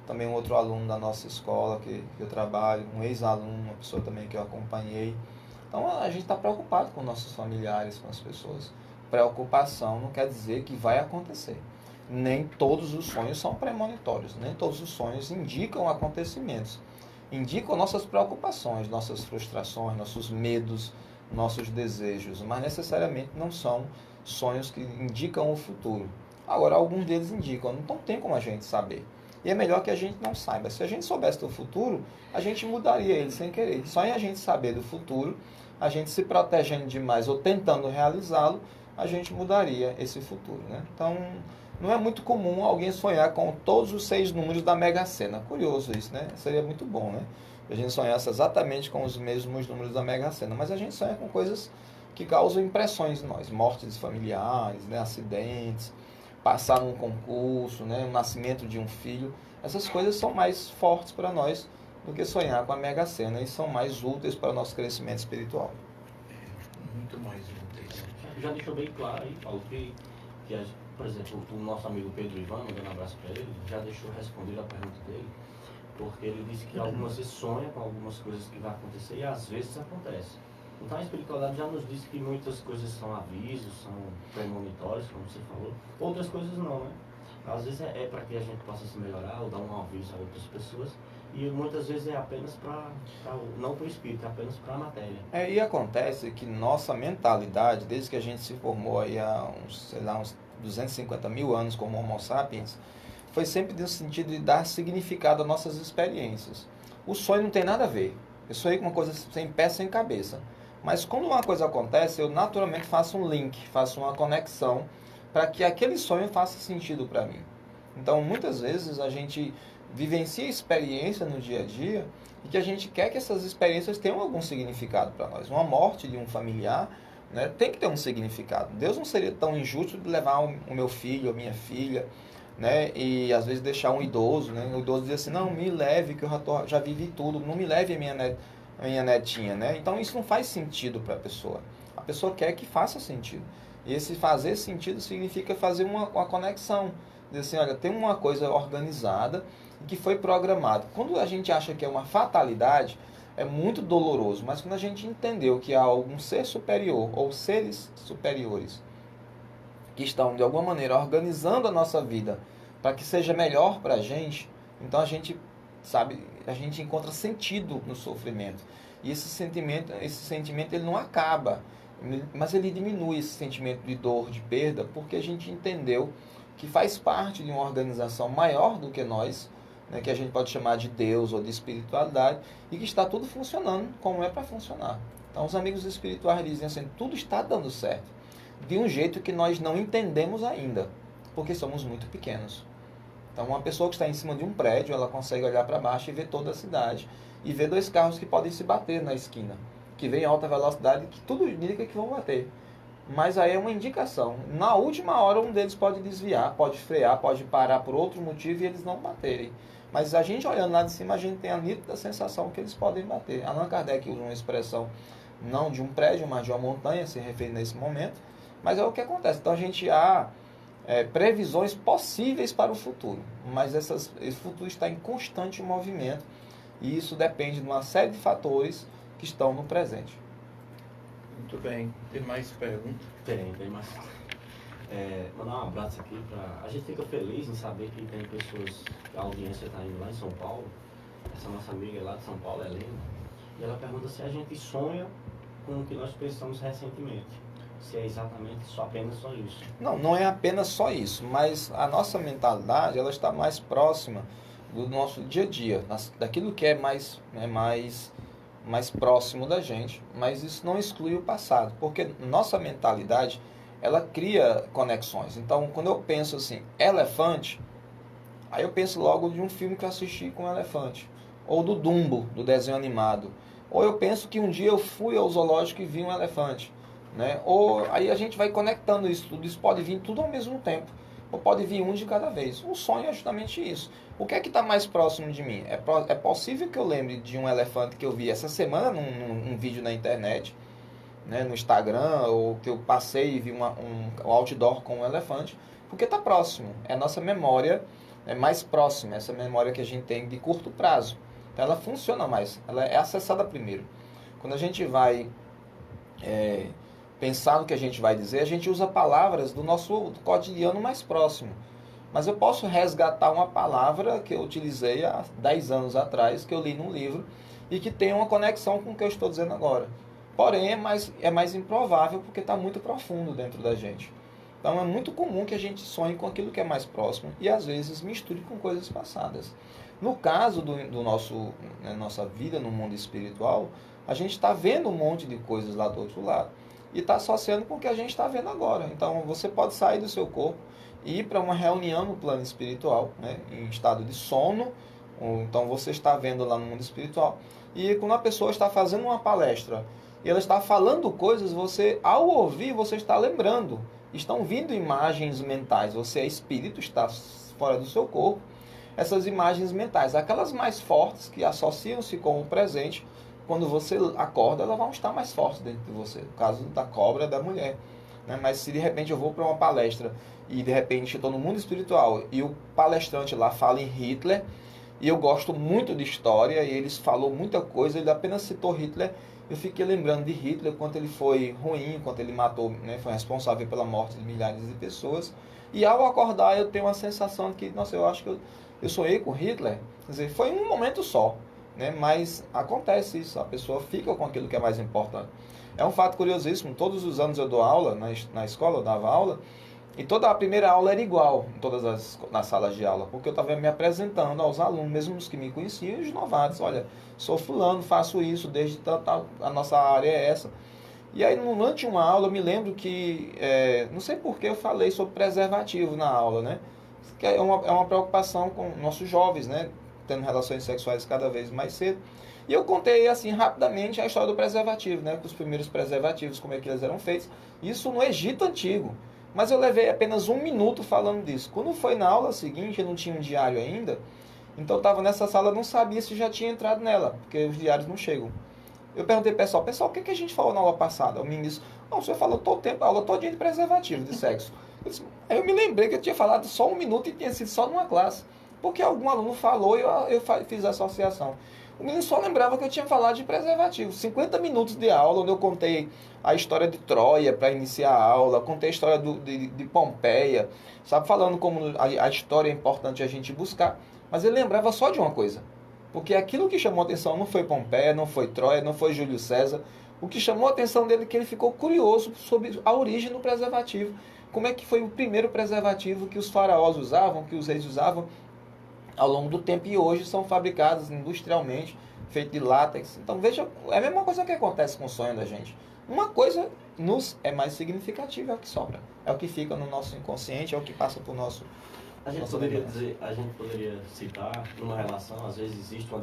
Também um outro aluno da nossa escola que eu trabalho, um ex-aluno, uma pessoa também que eu acompanhei. Então a gente está preocupado com nossos familiares, com as pessoas. Preocupação não quer dizer que vai acontecer. Nem todos os sonhos são premonitórios, nem todos os sonhos indicam acontecimentos. Indicam nossas preocupações, nossas frustrações, nossos medos, nossos desejos, mas necessariamente não são sonhos que indicam o futuro. Agora, alguns deles indicam, não tem como a gente saber. E é melhor que a gente não saiba. Se a gente soubesse do futuro, a gente mudaria ele sem querer. Só em a gente saber do futuro, a gente se protegendo demais ou tentando realizá-lo, a gente mudaria esse futuro, né? Então, não é muito comum alguém sonhar com todos os 6 números da Mega Sena. Curioso isso, né? Seria muito bom, né? A gente sonhasse exatamente com os mesmos números da Mega Sena. Mas a gente sonha com coisas que causam impressões em nós. Mortes familiares, né? Acidentes, passar num concurso, né? O nascimento de um filho. Essas coisas são mais fortes para nós do que sonhar com a Mega Sena e são mais úteis para o nosso crescimento espiritual. Muito mais úteis. Já deixou bem claro aí, Paulo, que por exemplo, o nosso amigo Pedro Ivan, mandando um abraço para ele, já deixou responder a pergunta dele, porque ele disse que algumas vezes sonha com algumas coisas que vão acontecer e às vezes acontece. Então a espiritualidade já nos disse que muitas coisas são avisos, são premonitórios, como você falou, outras coisas não, né? Às vezes é para que a gente possa se melhorar ou dar um aviso a outras pessoas, e muitas vezes é apenas não para o espírito, é apenas para a matéria. E acontece que nossa mentalidade, desde que a gente se formou aí há uns 250 mil anos como Homo sapiens, foi sempre no sentido de dar significado às nossas experiências. O sonho não tem nada a ver. Eu sonhei com uma coisa sem pé, sem cabeça. Mas quando uma coisa acontece, eu naturalmente faço um link, faço uma conexão para que aquele sonho faça sentido para mim. Então, muitas vezes a gente vivencia experiência no dia a dia e que a gente quer que essas experiências tenham algum significado para nós. Uma morte de um familiar, né, tem que ter um significado. Deus não seria tão injusto de levar o meu filho, a minha filha, né, e às vezes deixar um idoso, né, o idoso diz assim, não, me leve que eu já vivi tudo, não me leve a minha netinha, né? Então isso não faz sentido para a pessoa quer que faça sentido, e esse fazer sentido significa fazer uma conexão, dizer assim, olha, tem uma coisa organizada que foi programada. Quando a gente acha que é uma fatalidade, é muito doloroso, mas quando a gente entendeu que há algum ser superior ou seres superiores que estão de alguma maneira organizando a nossa vida para que seja melhor para a gente, então a gente encontra sentido no sofrimento. E esse sentimento ele não acaba, mas ele diminui esse sentimento de dor, de perda, porque a gente entendeu que faz parte de uma organização maior do que nós, né, que a gente pode chamar de Deus ou de espiritualidade, e que está tudo funcionando como é para funcionar. Então os amigos espirituais dizem assim, tudo está dando certo, de um jeito que nós não entendemos ainda, porque somos muito pequenos. Então uma pessoa que está em cima de um prédio, ela consegue olhar para baixo e ver toda a cidade, e ver dois carros que podem se bater na esquina, que vem em alta velocidade, que tudo indica que vão bater. Mas aí é uma indicação. Na última hora um deles pode desviar, pode frear, pode parar por outro motivo e eles não baterem. Mas a gente olhando lá de cima, a gente tem a nítida sensação que eles podem bater. Allan Kardec usa uma expressão não de um prédio, mas de uma montanha, se referindo nesse momento. Mas é o que acontece. Então a gente há previsões possíveis para o futuro. Mas esse futuro está em constante movimento. E isso depende de uma série de fatores que estão no presente. Muito bem. Tem mais perguntas? Tem mais. Mandar um abraço aqui a gente fica feliz em saber que tem pessoas, a audiência está indo lá em São Paulo. Essa nossa amiga lá de São Paulo, Helena, e ela pergunta se a gente sonha com o que nós pensamos recentemente. Se é exatamente apenas só isso. Não é apenas só isso, mas a nossa mentalidade ela está mais próxima do nosso dia a dia, daquilo que é mais próximo da gente, mas isso não exclui o passado, porque nossa mentalidade ela cria conexões. Então, quando eu penso assim, elefante, aí eu penso logo de um filme que eu assisti com um elefante, ou do Dumbo, do desenho animado, ou eu penso que um dia eu fui ao zoológico e vi um elefante, né? Ou aí a gente vai conectando isso tudo, isso pode vir tudo ao mesmo tempo, ou pode vir um de cada vez. O sonho é justamente isso. O que é que está mais próximo de mim? É possível que eu lembre de um elefante que eu vi essa semana num vídeo na internet, né, no Instagram, ou que eu passei e vi um outdoor com um elefante, porque está próximo. É a nossa memória mais próxima, essa memória que a gente tem de curto prazo. Então ela funciona mais, ela é acessada primeiro. Quando a gente vai pensar no que a gente vai dizer, a gente usa palavras do nosso cotidiano mais próximo. Mas eu posso resgatar uma palavra que eu utilizei há 10 anos atrás, que eu li num livro, e que tem uma conexão com o que eu estou dizendo agora. Porém, é mais improvável porque está muito profundo dentro da gente. Então, é muito comum que a gente sonhe com aquilo que é mais próximo e, às vezes, misture com coisas passadas. No caso do nossa vida no mundo espiritual, a gente está vendo um monte de coisas lá do outro lado e está associando com o que a gente está vendo agora. Então, você pode sair do seu corpo e ir para uma reunião no plano espiritual, né, em estado de sono. Então, você está vendo lá no mundo espiritual. E quando a pessoa está fazendo uma palestra e ela está falando coisas, você, ao ouvir, você está lembrando. Estão vindo imagens mentais. Você é espírito, está fora do seu corpo. Essas imagens mentais, aquelas mais fortes, que associam-se com o presente, quando você acorda, elas vão estar mais fortes dentro de você. No caso da cobra, da mulher. Né? Mas se de repente eu vou para uma palestra e de repente estou no mundo espiritual e o palestrante lá fala em Hitler, e eu gosto muito de história, e ele falou muita coisa, ele apenas citou Hitler, eu fiquei lembrando de Hitler, quanto ele foi ruim, quanto ele matou, né, foi responsável pela morte de milhares de pessoas. E ao acordar eu tenho uma sensação de que, nossa, eu acho que eu sonhei com Hitler. Quer dizer, foi um momento só, né, mas acontece isso, a pessoa fica com aquilo que é mais importante. É um fato curiosíssimo, todos os anos eu dou aula, na escola eu dava aula, E toda a primeira aula era igual em todas nas salas de aula, porque eu estava me apresentando aos alunos, mesmo os que me conheciam, e os novatos. Olha, sou fulano, faço isso, desde tal, a nossa área é essa. E aí, durante uma aula, eu me lembro que, não sei por que eu falei sobre preservativo na aula, né? Que é uma preocupação com nossos jovens, né? Tendo relações sexuais cada vez mais cedo. E eu contei, assim, rapidamente a história do preservativo, né? Com os primeiros preservativos, como é que eles eram feitos. Isso no Egito Antigo. Mas eu levei apenas 1 minuto falando disso. Quando foi na aula seguinte, eu não tinha um diário ainda, então eu estava nessa sala, não sabia se já tinha entrado nela, porque os diários não chegam. Eu perguntei ao pessoal, o que a gente falou na aula passada? O ministro, não, o senhor falou todo o tempo, a aula todinha de preservativo, de sexo. Aí eu me lembrei que eu tinha falado só 1 minuto e tinha sido só numa classe. Porque algum aluno falou e eu fiz a associação. O menino só lembrava que eu tinha falado de preservativo. 50 minutos de aula, onde eu contei a história de Troia para iniciar a aula, contei a história de Pompeia, sabe, falando como a história é importante a gente buscar. Mas ele lembrava só de uma coisa. Porque aquilo que chamou a atenção não foi Pompeia, não foi Troia, não foi Júlio César. O que chamou a atenção dele é que ele ficou curioso sobre a origem do preservativo. Como é que foi o primeiro preservativo que os faraós usavam, que os reis usavam ao longo do tempo, e hoje são fabricados industrialmente, feitos de látex. Então veja, é a mesma coisa que acontece com o sonho da gente. Uma coisa nos é mais significativa, é o que sobra. É o que fica no nosso inconsciente, é o que passa por nosso... A gente poderia citar, numa relação, às vezes existe uma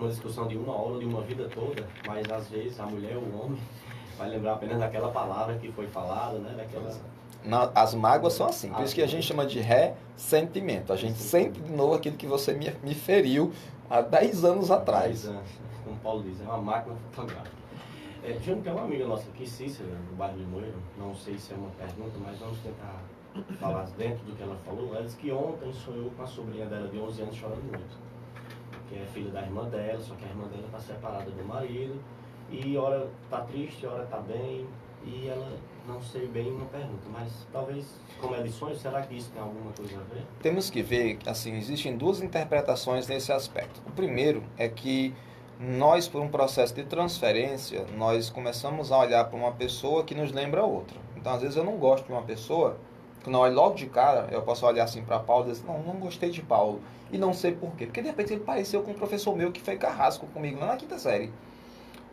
discussão de 1 hora, de uma vida toda, mas às vezes a mulher ou o homem vai lembrar apenas daquela palavra que foi falada, né? As mágoas são assim, por isso que a gente chama de ressentimento. A gente sente de novo aquilo que você me feriu há 10 anos atrás. 10 anos, como Paulo diz, é uma máquina fotográfica. Júnior, tem uma amiga nossa aqui, Cícera, no bairro de Moeiro, não sei se é uma pergunta, mas vamos tentar falar dentro do que ela falou. Ela disse que ontem sonhou com a sobrinha dela de 11 anos chorando muito, que é filha da irmã dela, só que a irmã dela está separada do marido, e ora está triste, ora está bem, e ela, não sei bem uma pergunta, mas talvez, como é de sonho, será que isso tem alguma coisa a ver? Temos que ver, assim, existem 2 interpretações nesse aspecto. O primeiro é que nós, por um processo de transferência, nós começamos a olhar para uma pessoa que nos lembra outra. Então, às vezes eu não gosto de uma pessoa, quando eu olho logo de cara, eu posso olhar assim para Paulo e dizer, não gostei de Paulo, e não sei por quê. Porque de repente ele pareceu com um professor meu que foi carrasco comigo lá na 5ª série.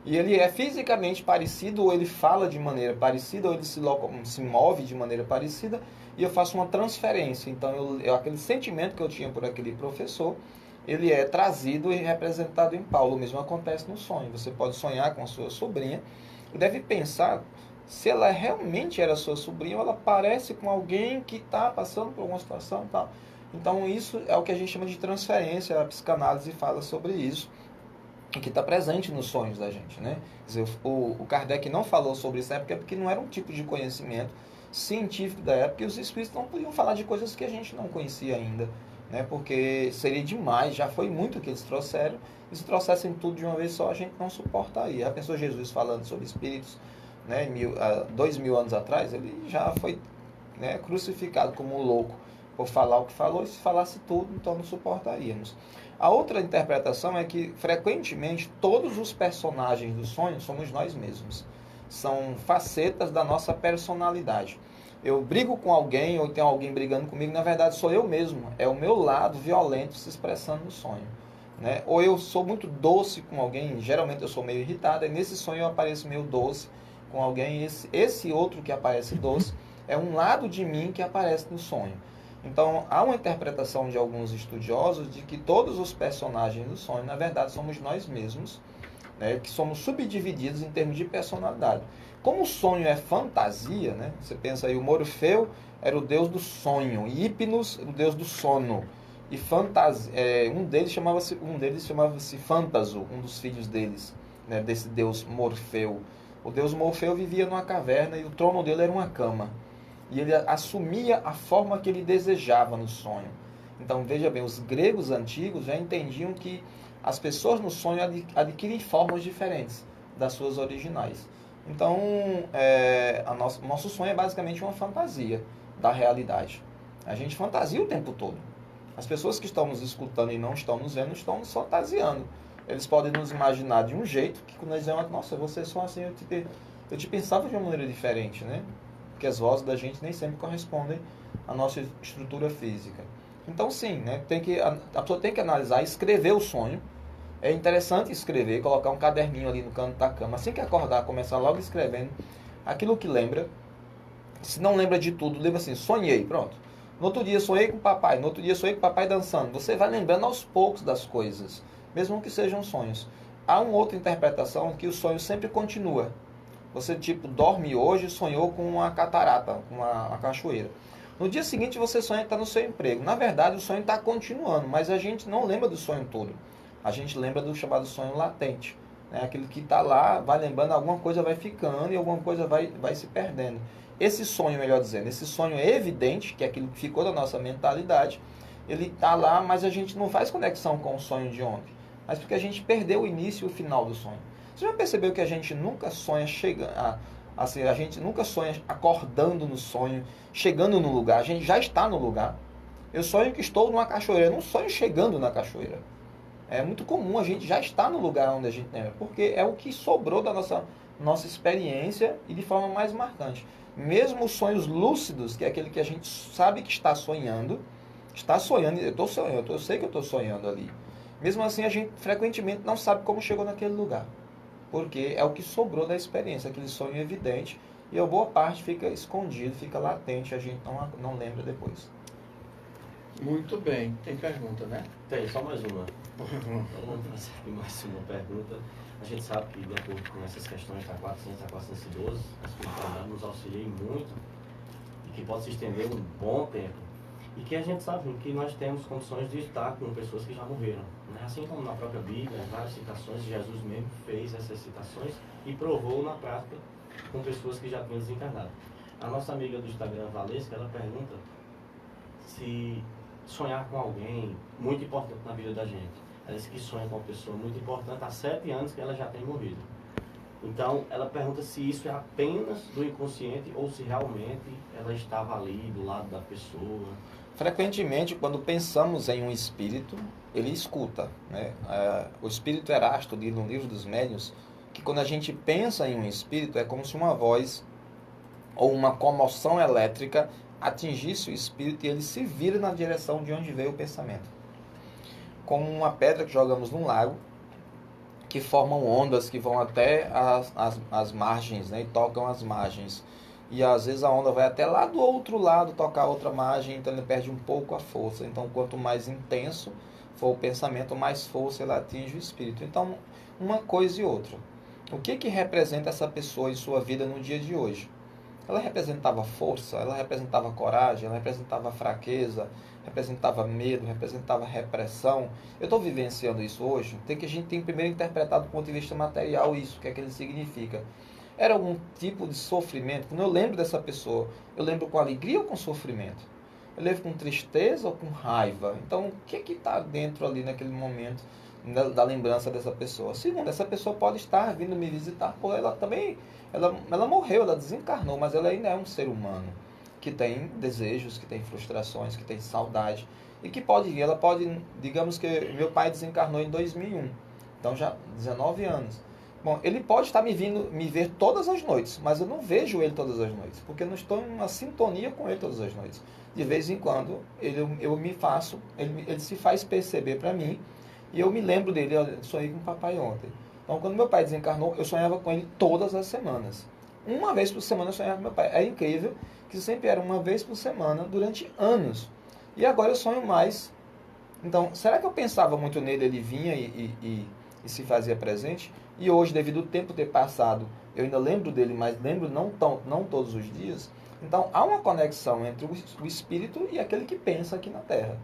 E ele é fisicamente parecido, ou ele fala de maneira parecida, ou ele se move de maneira parecida, e eu faço uma transferência. Então, aquele sentimento que eu tinha por aquele professor, ele é trazido e representado em Paulo. O mesmo acontece no sonho. Você pode sonhar com a sua sobrinha e deve pensar se ela realmente era sua sobrinha, ou ela parece com alguém que está passando por uma situação e tal. Então, isso é o que a gente chama de transferência. A psicanálise fala sobre isso, que está presente nos sonhos da gente, né? Quer dizer, o Kardec não falou sobre isso na época porque não era um tipo de conhecimento científico da época, e os espíritos não podiam falar de coisas que a gente não conhecia ainda, né? Porque seria demais, já foi muito o que eles trouxeram, e se trouxessem tudo de uma vez só, a gente não suportaria. Já pensou Jesus falando sobre espíritos, né? 2000 anos atrás, ele já foi, né, crucificado como um louco por falar o que falou, e se falasse tudo, então não suportaríamos. A outra interpretação é que, frequentemente, todos os personagens do sonho somos nós mesmos. São facetas da nossa personalidade. Eu brigo com alguém, ou tem alguém brigando comigo, na verdade sou eu mesmo. É o meu lado violento se expressando no sonho, né? Ou eu sou muito doce com alguém, geralmente eu sou meio irritado, e nesse sonho eu apareço meio doce com alguém, esse outro que aparece doce é um lado de mim que aparece no sonho. Então, há uma interpretação de alguns estudiosos de que todos os personagens do sonho, na verdade, somos nós mesmos, né, que somos subdivididos em termos de personalidade. Como o sonho é fantasia, né, você pensa aí, o Morfeu era o deus do sonho, e Hipnos, o deus do sono, e um deles chamava-se Fantaso, um dos filhos deles, né, desse deus Morfeu. O deus Morfeu vivia numa caverna e o trono dele era uma cama. E ele assumia a forma que ele desejava no sonho. Então, veja bem, os gregos antigos já entendiam que as pessoas no sonho adquirem formas diferentes das suas originais. Então, nosso sonho é basicamente uma fantasia da realidade. A gente fantasia o tempo todo. As pessoas que estão nos escutando e não estão nos vendo estão nos fantasiando. Eles podem nos imaginar de um jeito que quando eles dizem, nossa, você é só assim, eu te pensava de uma maneira diferente, né? porque as vozes da gente nem sempre correspondem à nossa estrutura física. Então sim, né, a pessoa tem que analisar, escrever o sonho. É interessante escrever, colocar um caderninho ali no canto da cama, assim que acordar, começar logo escrevendo aquilo que lembra. Se não lembra de tudo, lembra assim, sonhei, pronto. No outro dia sonhei com o papai, no outro dia sonhei com o papai dançando. Você vai lembrando aos poucos das coisas, mesmo que sejam sonhos. Há uma outra interpretação que o sonho sempre continua. Você tipo dorme hoje e sonhou com uma catarata, com uma cachoeira. No dia seguinte você sonha que está no seu emprego. Na verdade o sonho está continuando, mas a gente não lembra do sonho todo. A gente lembra do chamado sonho latente. Né? Aquilo que está lá, vai lembrando, alguma coisa vai ficando e alguma coisa vai se perdendo. Esse sonho, melhor dizendo, esse sonho evidente, que é aquilo que ficou da nossa mentalidade, ele está lá, mas a gente não faz conexão com o sonho de ontem. Mas porque a gente perdeu o início e o final do sonho. Você já percebeu que a gente nunca sonha assim, a gente nunca sonha acordando no sonho, chegando no lugar, a gente já está no lugar. Eu sonho que estou numa cachoeira, eu não sonho chegando na cachoeira. É muito comum a gente já estar no lugar onde a gente lembra, porque é o que sobrou da nossa experiência e de forma mais marcante. Mesmo os sonhos lúcidos, que é aquele que a gente sabe que está sonhando, eu sei que eu estou sonhando ali. Mesmo assim, a gente frequentemente não sabe como chegou naquele lugar, porque é o que sobrou da experiência, aquele sonho evidente, e a boa parte fica escondido, fica latente, a gente não lembra depois. Muito bem. Tem pergunta, né? Tem, só mais uma. Vamos fazer mais uma pergunta. A gente sabe que, de acordo com essas questões da 400 a 412, a espiritualidade nos auxilia muito e que pode se estender um bom tempo. E que a gente sabe que nós temos condições de estar com pessoas que já morreram. Né? Assim como na própria Bíblia, em várias citações, Jesus mesmo fez essas citações e provou na prática com pessoas que já tinham desencarnado. A nossa amiga do Instagram, Valesca, ela pergunta se sonhar com alguém muito importante na vida da gente. Ela diz que sonha com uma pessoa muito importante há 7 anos que ela já tem morrido. Então, ela pergunta se isso é apenas do inconsciente ou se realmente ela estava ali do lado da pessoa. Frequentemente, quando pensamos em um espírito, ele escuta. Né? O espírito Erasto diz no livro dos Médiuns que quando a gente pensa em um espírito, é como se uma voz ou uma comoção elétrica atingisse o espírito e ele se vira na direção de onde veio o pensamento. Como uma pedra que jogamos num lago, que formam ondas que vão até as margens, né, e tocam as margens. E às vezes a onda vai até lá do outro lado tocar outra margem, então ele perde um pouco a força. Então quanto mais intenso for o pensamento, mais força ele atinge o espírito. Então, uma coisa e outra. O que representa essa pessoa em sua vida no dia de hoje? Ela representava força, ela representava coragem, ela representava fraqueza, representava medo, representava repressão. Eu estou vivenciando isso hoje. A gente tem primeiro interpretado do ponto de vista material isso, o que é que ele significa. Era algum tipo de sofrimento? Quando eu lembro dessa pessoa, eu lembro com alegria ou com sofrimento? Eu lembro com tristeza ou com raiva? Então, o que está dentro ali naquele momento da lembrança dessa pessoa? Segundo, essa pessoa pode estar vindo me visitar, porque ela também, ela morreu, ela desencarnou, mas ela ainda é um ser humano, que tem desejos, que tem frustrações, que tem saudade, e que pode vir, ela pode, digamos que meu pai desencarnou em 2001, então já 19 anos. Bom, ele pode estar me ver todas as noites, mas eu não vejo ele todas as noites, porque eu não estou em uma sintonia com ele todas as noites. De vez em quando, ele se faz perceber para mim, e eu me lembro dele, eu sonhei com o papai ontem. Então, quando meu pai desencarnou, eu sonhava com ele todas as semanas. Uma vez por semana eu sonhava com meu pai. É incrível que sempre era uma vez por semana durante anos. E agora eu sonho mais. Então, será que eu pensava muito nele, ele vinha e se fazia presente? E hoje, devido ao tempo ter passado, eu ainda lembro dele, mas lembro não todos os dias. Então, há uma conexão entre o espírito e aquele que pensa aqui na Terra.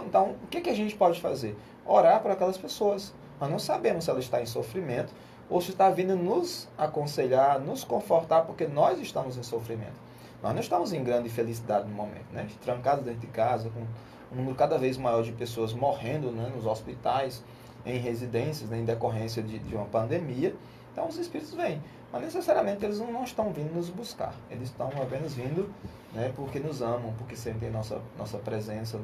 Então o que a gente pode fazer? Orar por aquelas pessoas. Nós não sabemos se ela está em sofrimento ou se está vindo nos aconselhar, nos confortar, porque nós estamos em sofrimento. Nós não estamos em grande felicidade no momento, né? Trancados dentro de casa, com um número cada vez maior de pessoas morrendo, né, nos hospitais, em residências, né, em decorrência de uma pandemia. Então os espíritos vêm, mas necessariamente eles não estão vindo nos buscar. Eles estão apenas vindo, né, porque nos amam, porque sentem nossa presença,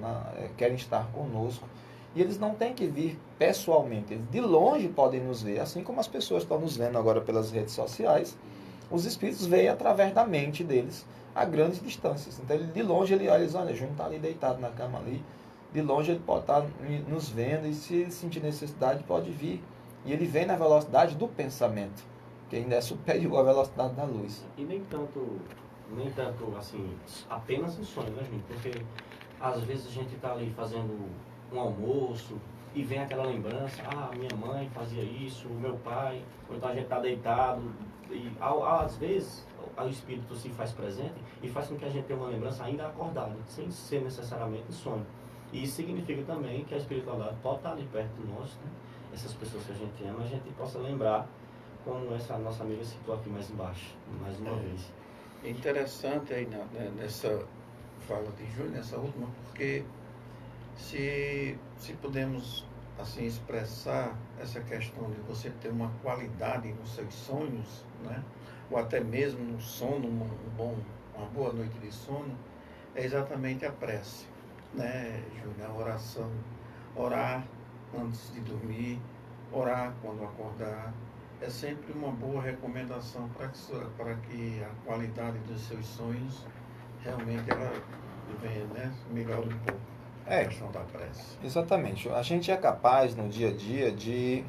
querem estar conosco. E eles não têm que vir pessoalmente, eles de longe podem nos ver, assim como as pessoas estão nos vendo agora pelas redes sociais. os espíritos veem através da mente deles a grandes distâncias. Então, de longe ele olha e diz, olha, Júnior está ali deitado na cama ali. De longe ele pode estar nos vendo e se ele sentir necessidade pode vir. E ele vem na velocidade do pensamento, que ainda é superior à velocidade da luz. E nem tanto assim, apenas em sonho, né, gente? Porque às vezes a gente está ali fazendo um almoço e vem aquela lembrança, minha mãe fazia isso, o meu pai, ou então a gente está deitado, e às vezes o espírito se faz presente e faz com que a gente tenha uma lembrança ainda acordada, sem ser necessariamente sonho. E isso significa também que a espiritualidade pode estar ali perto de nós, né? Essas pessoas que a gente ama, a gente possa lembrar como essa nossa amiga citou aqui mais embaixo, mais uma vez. É interessante aí nessa fala de Júnior, nessa última, porque se podemos assim expressar essa questão de você ter uma qualidade nos seus sonhos, né? Ou até mesmo no sono, uma boa noite de sono, é exatamente a prece, né, Júnior? A oração, orar antes de dormir, orar quando acordar, é sempre uma boa recomendação para que a qualidade dos seus sonhos realmente ela venha, né, melhore um pouco a questão da prece. Exatamente. A gente é capaz no dia a dia de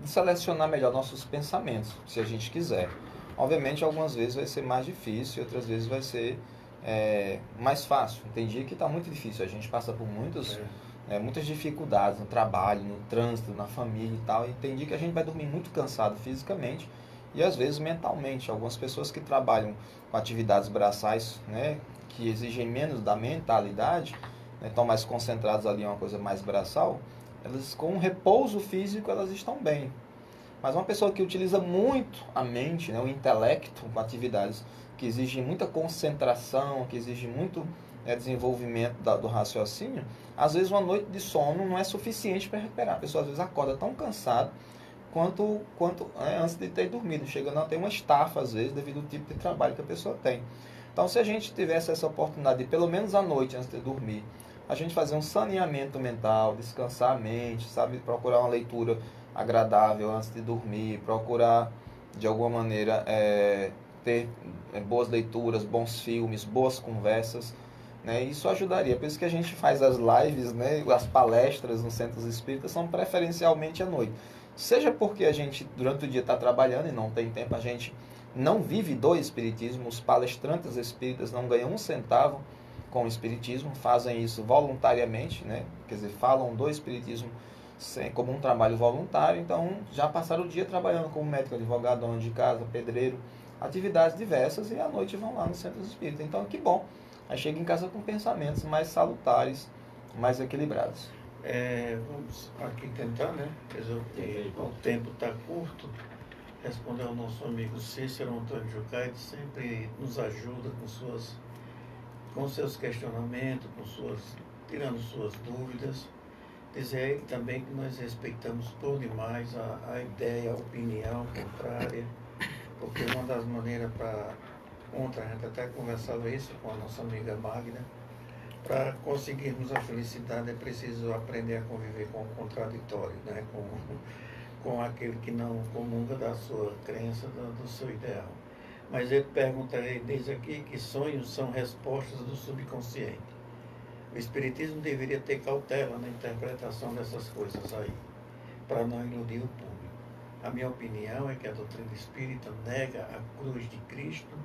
selecionar melhor nossos pensamentos, se a gente quiser. Obviamente, algumas vezes vai ser mais difícil, outras vezes vai ser mais fácil. Tem dia que está muito difícil, a gente passa por muitas dificuldades no trabalho, no trânsito, na família e tal, e tem dia que a gente vai dormir muito cansado fisicamente e às vezes mentalmente. Algumas pessoas que trabalham com atividades braçais, né, que exigem menos da mentalidade, né, estão mais concentradas ali em uma coisa mais braçal, elas com repouso físico elas estão bem. Mas uma pessoa que utiliza muito a mente, né, o intelecto, com atividades que exigem muita concentração, que exigem muito desenvolvimento do raciocínio, às vezes uma noite de sono não é suficiente para recuperar. A pessoa às vezes acorda tão cansada quanto antes de ter dormido, chegando a ter uma estafa às vezes devido ao tipo de trabalho que a pessoa tem. Então, se a gente tivesse essa oportunidade de pelo menos à noite antes de dormir, a gente fazer um saneamento mental, descansar a mente, sabe, procurar uma leitura agradável antes de dormir, procurar de alguma maneira ter boas leituras, bons filmes, boas conversas, né? Isso ajudaria. Por isso que a gente faz as lives, né? As palestras nos centros espíritas são preferencialmente à noite. Seja porque a gente durante o dia está trabalhando e não tem tempo, a gente não vive do espiritismo, os palestrantes espíritas não ganham um centavo com o espiritismo, fazem isso voluntariamente, né? Quer dizer, falam do espiritismo como um trabalho voluntário, então já passaram o dia trabalhando como médico, advogado, dono de casa, pedreiro, atividades diversas, e à noite vão lá no centro espírita. Então, que bom. Aí chega em casa com pensamentos mais salutares, mais equilibrados. Vamos aqui tentar, né? O tempo está curto. Responder ao nosso amigo Cícero Antônio Jucá, ele sempre nos ajuda com seus questionamentos, tirando suas dúvidas. Dizer a ele também que nós respeitamos por demais a ideia, a opinião contrária, porque uma das maneiras para ontem a gente até conversava isso com a nossa amiga Magna, para conseguirmos a felicidade é preciso aprender a conviver com o contraditório, né? Com aquele que não comunga da sua crença, do seu ideal. Mas ele pergunta, ele diz aqui que sonhos são respostas do subconsciente. O Espiritismo deveria ter cautela na interpretação dessas coisas aí, para não iludir o público. A minha opinião é que a doutrina espírita nega a cruz de Cristo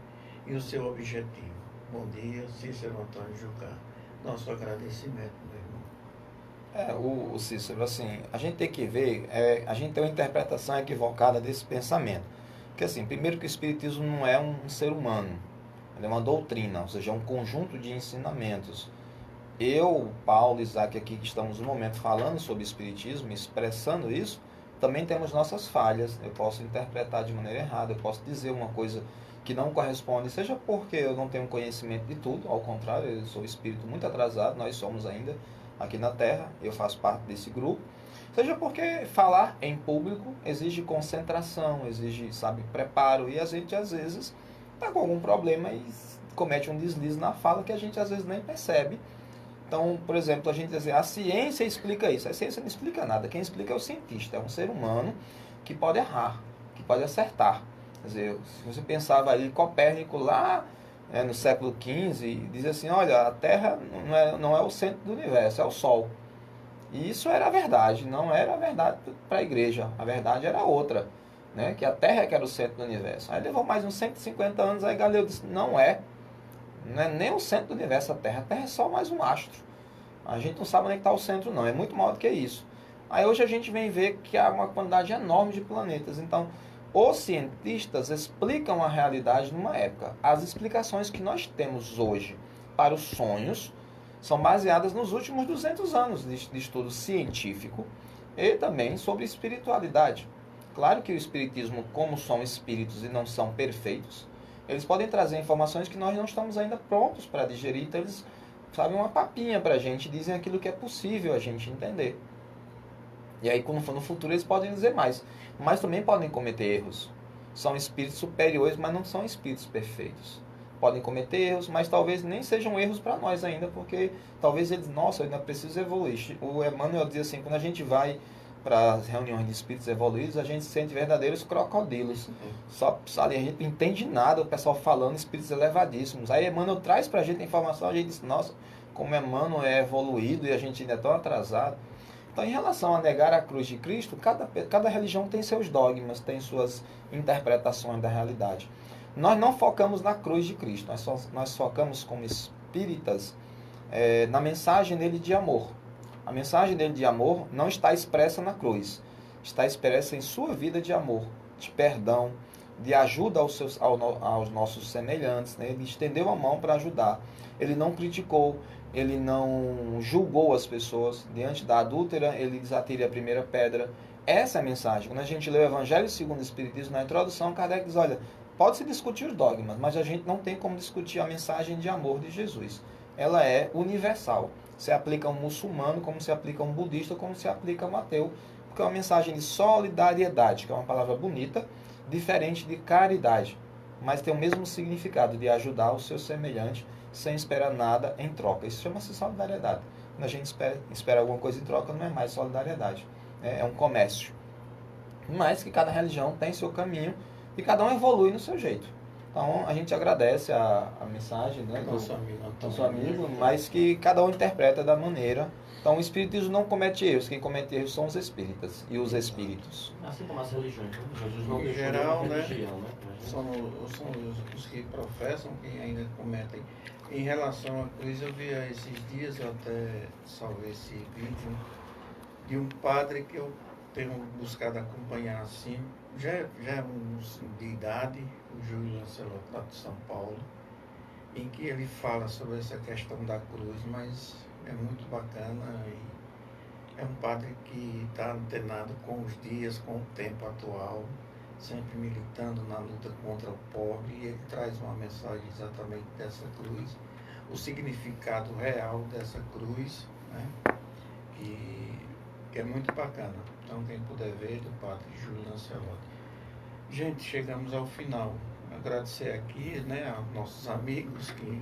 e o seu objetivo. Bom dia, Cícero Antônio Jucá. Nosso agradecimento, meu irmão. O Cícero, assim, a gente tem que ver, a gente tem uma interpretação equivocada desse pensamento. Porque, assim, primeiro que o Espiritismo não é um ser humano, ele é uma doutrina, ou seja, é um conjunto de ensinamentos. Eu, Paulo, Isaac, aqui que estamos no momento falando sobre Espiritismo, expressando isso, também temos nossas falhas. Eu posso interpretar de maneira errada, eu posso dizer uma coisa que não corresponde, seja porque eu não tenho conhecimento de tudo, ao contrário, eu sou espírito muito atrasado, nós somos ainda aqui na Terra, eu faço parte desse grupo, seja porque falar em público exige concentração, exige, preparo, e a gente às vezes está com algum problema e comete um deslize na fala que a gente às vezes nem percebe. Então, por exemplo, a gente diz assim, a ciência explica isso. A ciência não explica nada. Quem explica é o cientista. É um ser humano que pode errar, que pode acertar. Quer dizer, se você pensava ali, Copérnico lá no século XV, dizia assim, olha, a Terra não é o centro do universo, é o Sol. E isso era a verdade, não era a verdade para a igreja, a verdade era outra, né? Que a Terra é que era o centro do universo. Aí levou mais uns 150 anos, aí Galileu disse, não é nem o centro do universo a Terra é só mais um astro. A gente não sabe onde é que está o centro não, é muito maior do que isso. Aí hoje a gente vem ver que há uma quantidade enorme de planetas, então os cientistas explicam a realidade numa época. As explicações que nós temos hoje para os sonhos são baseadas nos últimos 200 anos de estudo científico e também sobre espiritualidade. Claro que o espiritismo, como são espíritos e não são perfeitos, eles podem trazer informações que nós não estamos ainda prontos para digerir, então eles sabem uma papinha para a gente, dizem aquilo que é possível a gente entender. E aí, quando for no futuro, eles podem dizer mais. Mas também podem cometer erros. São espíritos superiores, mas não são espíritos perfeitos. Podem cometer erros, mas talvez nem sejam erros para nós ainda, porque talvez eles, nossa, eu ainda preciso evoluir. O Emmanuel diz assim, quando a gente vai para as reuniões de espíritos evoluídos, a gente sente verdadeiros crocodilos. Só sabe, a gente não entende nada, o pessoal falando espíritos elevadíssimos. Aí Emmanuel traz para a gente a informação, a gente diz, nossa, como Emmanuel é evoluído e a gente ainda é tão atrasado. Então, em relação a negar a cruz de Cristo, cada religião tem seus dogmas, tem suas interpretações da realidade. Nós não focamos na cruz de Cristo, nós focamos como espíritas na mensagem dele de amor. A mensagem dele de amor não está expressa na cruz, está expressa em sua vida de amor, de perdão, de ajuda aos nossos semelhantes, né? Ele estendeu a mão para ajudar, ele não criticou, ele não julgou as pessoas. Diante da adúltera, ele desatire a primeira pedra. Essa é a mensagem. Quando a gente lê o Evangelho segundo o Espiritismo, na introdução, Kardec diz, olha, pode-se discutir os dogmas, mas a gente não tem como discutir a mensagem de amor de Jesus. Ela é universal. Se aplica a um muçulmano, como se aplica a um budista, como se aplica a um ateu, porque é uma mensagem de solidariedade, que é uma palavra bonita, diferente de caridade, mas tem o mesmo significado de ajudar o seu semelhante sem esperar nada em troca. Isso chama-se solidariedade. Quando a gente espera alguma coisa em troca, não é mais solidariedade. É um comércio. Mas que cada religião tem seu caminho e cada um evolui no seu jeito. Então, a gente agradece a mensagem, né, do nosso amigo, mas que cada um interpreta da maneira. Então, o espiritismo não comete erros. Quem comete erros são os espíritas e os espíritos. Assim como as religiões. Né? Jesus não Em deixou geral, nenhuma né? religião, né? São os que professam, que ainda cometem. Em relação à cruz, eu vi esses dias, eu até salvei esse vídeo, de um padre que eu tenho buscado acompanhar assim, já é de idade, o Júlio Lancelot, lá de São Paulo, em que ele fala sobre essa questão da cruz, mas é muito bacana e é um padre que está antenado com os dias, com o tempo atual, sempre militando na luta contra o pobre, e ele traz uma mensagem exatamente dessa cruz, o significado real dessa cruz, né? que é muito bacana. Então, quem puder ver, do padre Júlio Lancelot. Gente, chegamos ao final. Agradecer aqui, né, aos nossos amigos, que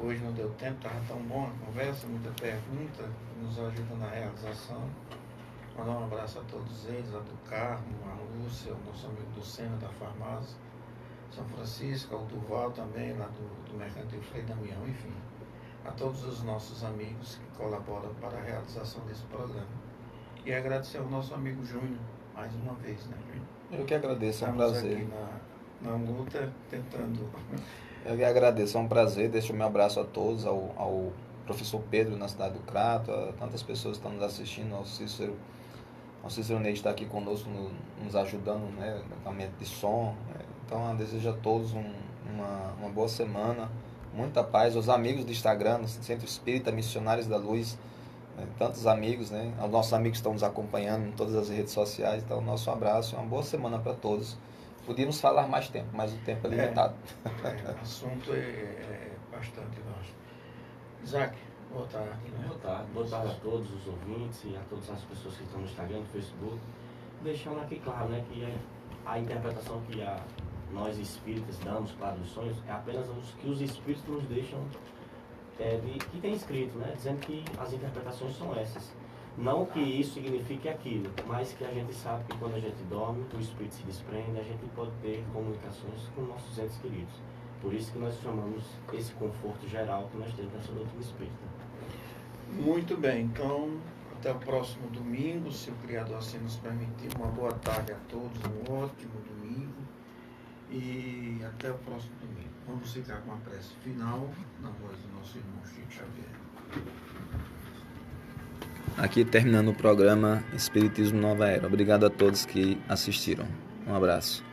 hoje não deu tempo, estava tão bom a conversa, muita pergunta, nos ajuda na realização. Mandar um abraço a todos eles, a do Carmo, a Lúcia, o nosso amigo do Sena, da farmácia, São Francisco, ao Duval também, lá do Mercantil Frei Damião, enfim. A todos os nossos amigos que colaboram para a realização desse programa. E agradecer ao nosso amigo Júnior, mais uma vez, né, Júnior? Eu que agradeço, é um Estamos prazer. aqui na luta, tentando... Eu que agradeço, é um prazer. Deixo o meu abraço a todos, ao professor Pedro na cidade do Crato, a tantas pessoas que estão nos assistindo, ao Cícero Neide está aqui conosco, nos ajudando, né, no equipamento de som. Então, eu desejo a todos uma boa semana, muita paz. Os amigos do Instagram, no Centro Espírita Missionários da Luz, tantos amigos, né? Os nossos amigos que estão nos acompanhando em todas as redes sociais. Então, nosso abraço, uma boa semana para todos. Podíamos falar mais tempo, mas o tempo é limitado. O assunto é bastante vasto. Isaac, boa tarde. Né? Boa tarde a todos os ouvintes e a todas as pessoas que estão no Instagram, no Facebook. Deixando aqui claro, né, que a interpretação que nós espíritas damos, claro, dos sonhos, é apenas que os espíritos nos deixam, que tem escrito, né, dizendo que as interpretações são essas. Não que isso signifique aquilo, mas que a gente sabe que quando a gente dorme, o espírito se desprende, a gente pode ter comunicações com nossos entes queridos. Por isso que nós chamamos esse conforto geral que nós temos nessa doutrina espírita. Muito bem, então até o próximo domingo, se o Criador assim nos permitir. Uma boa tarde a todos, um ótimo domingo e até o próximo domingo. Vamos ficar com a prece final na voz do nosso irmão Chico Xavier. Aqui terminando o programa Espiritismo Nova Era. Obrigado a todos que assistiram. Um abraço.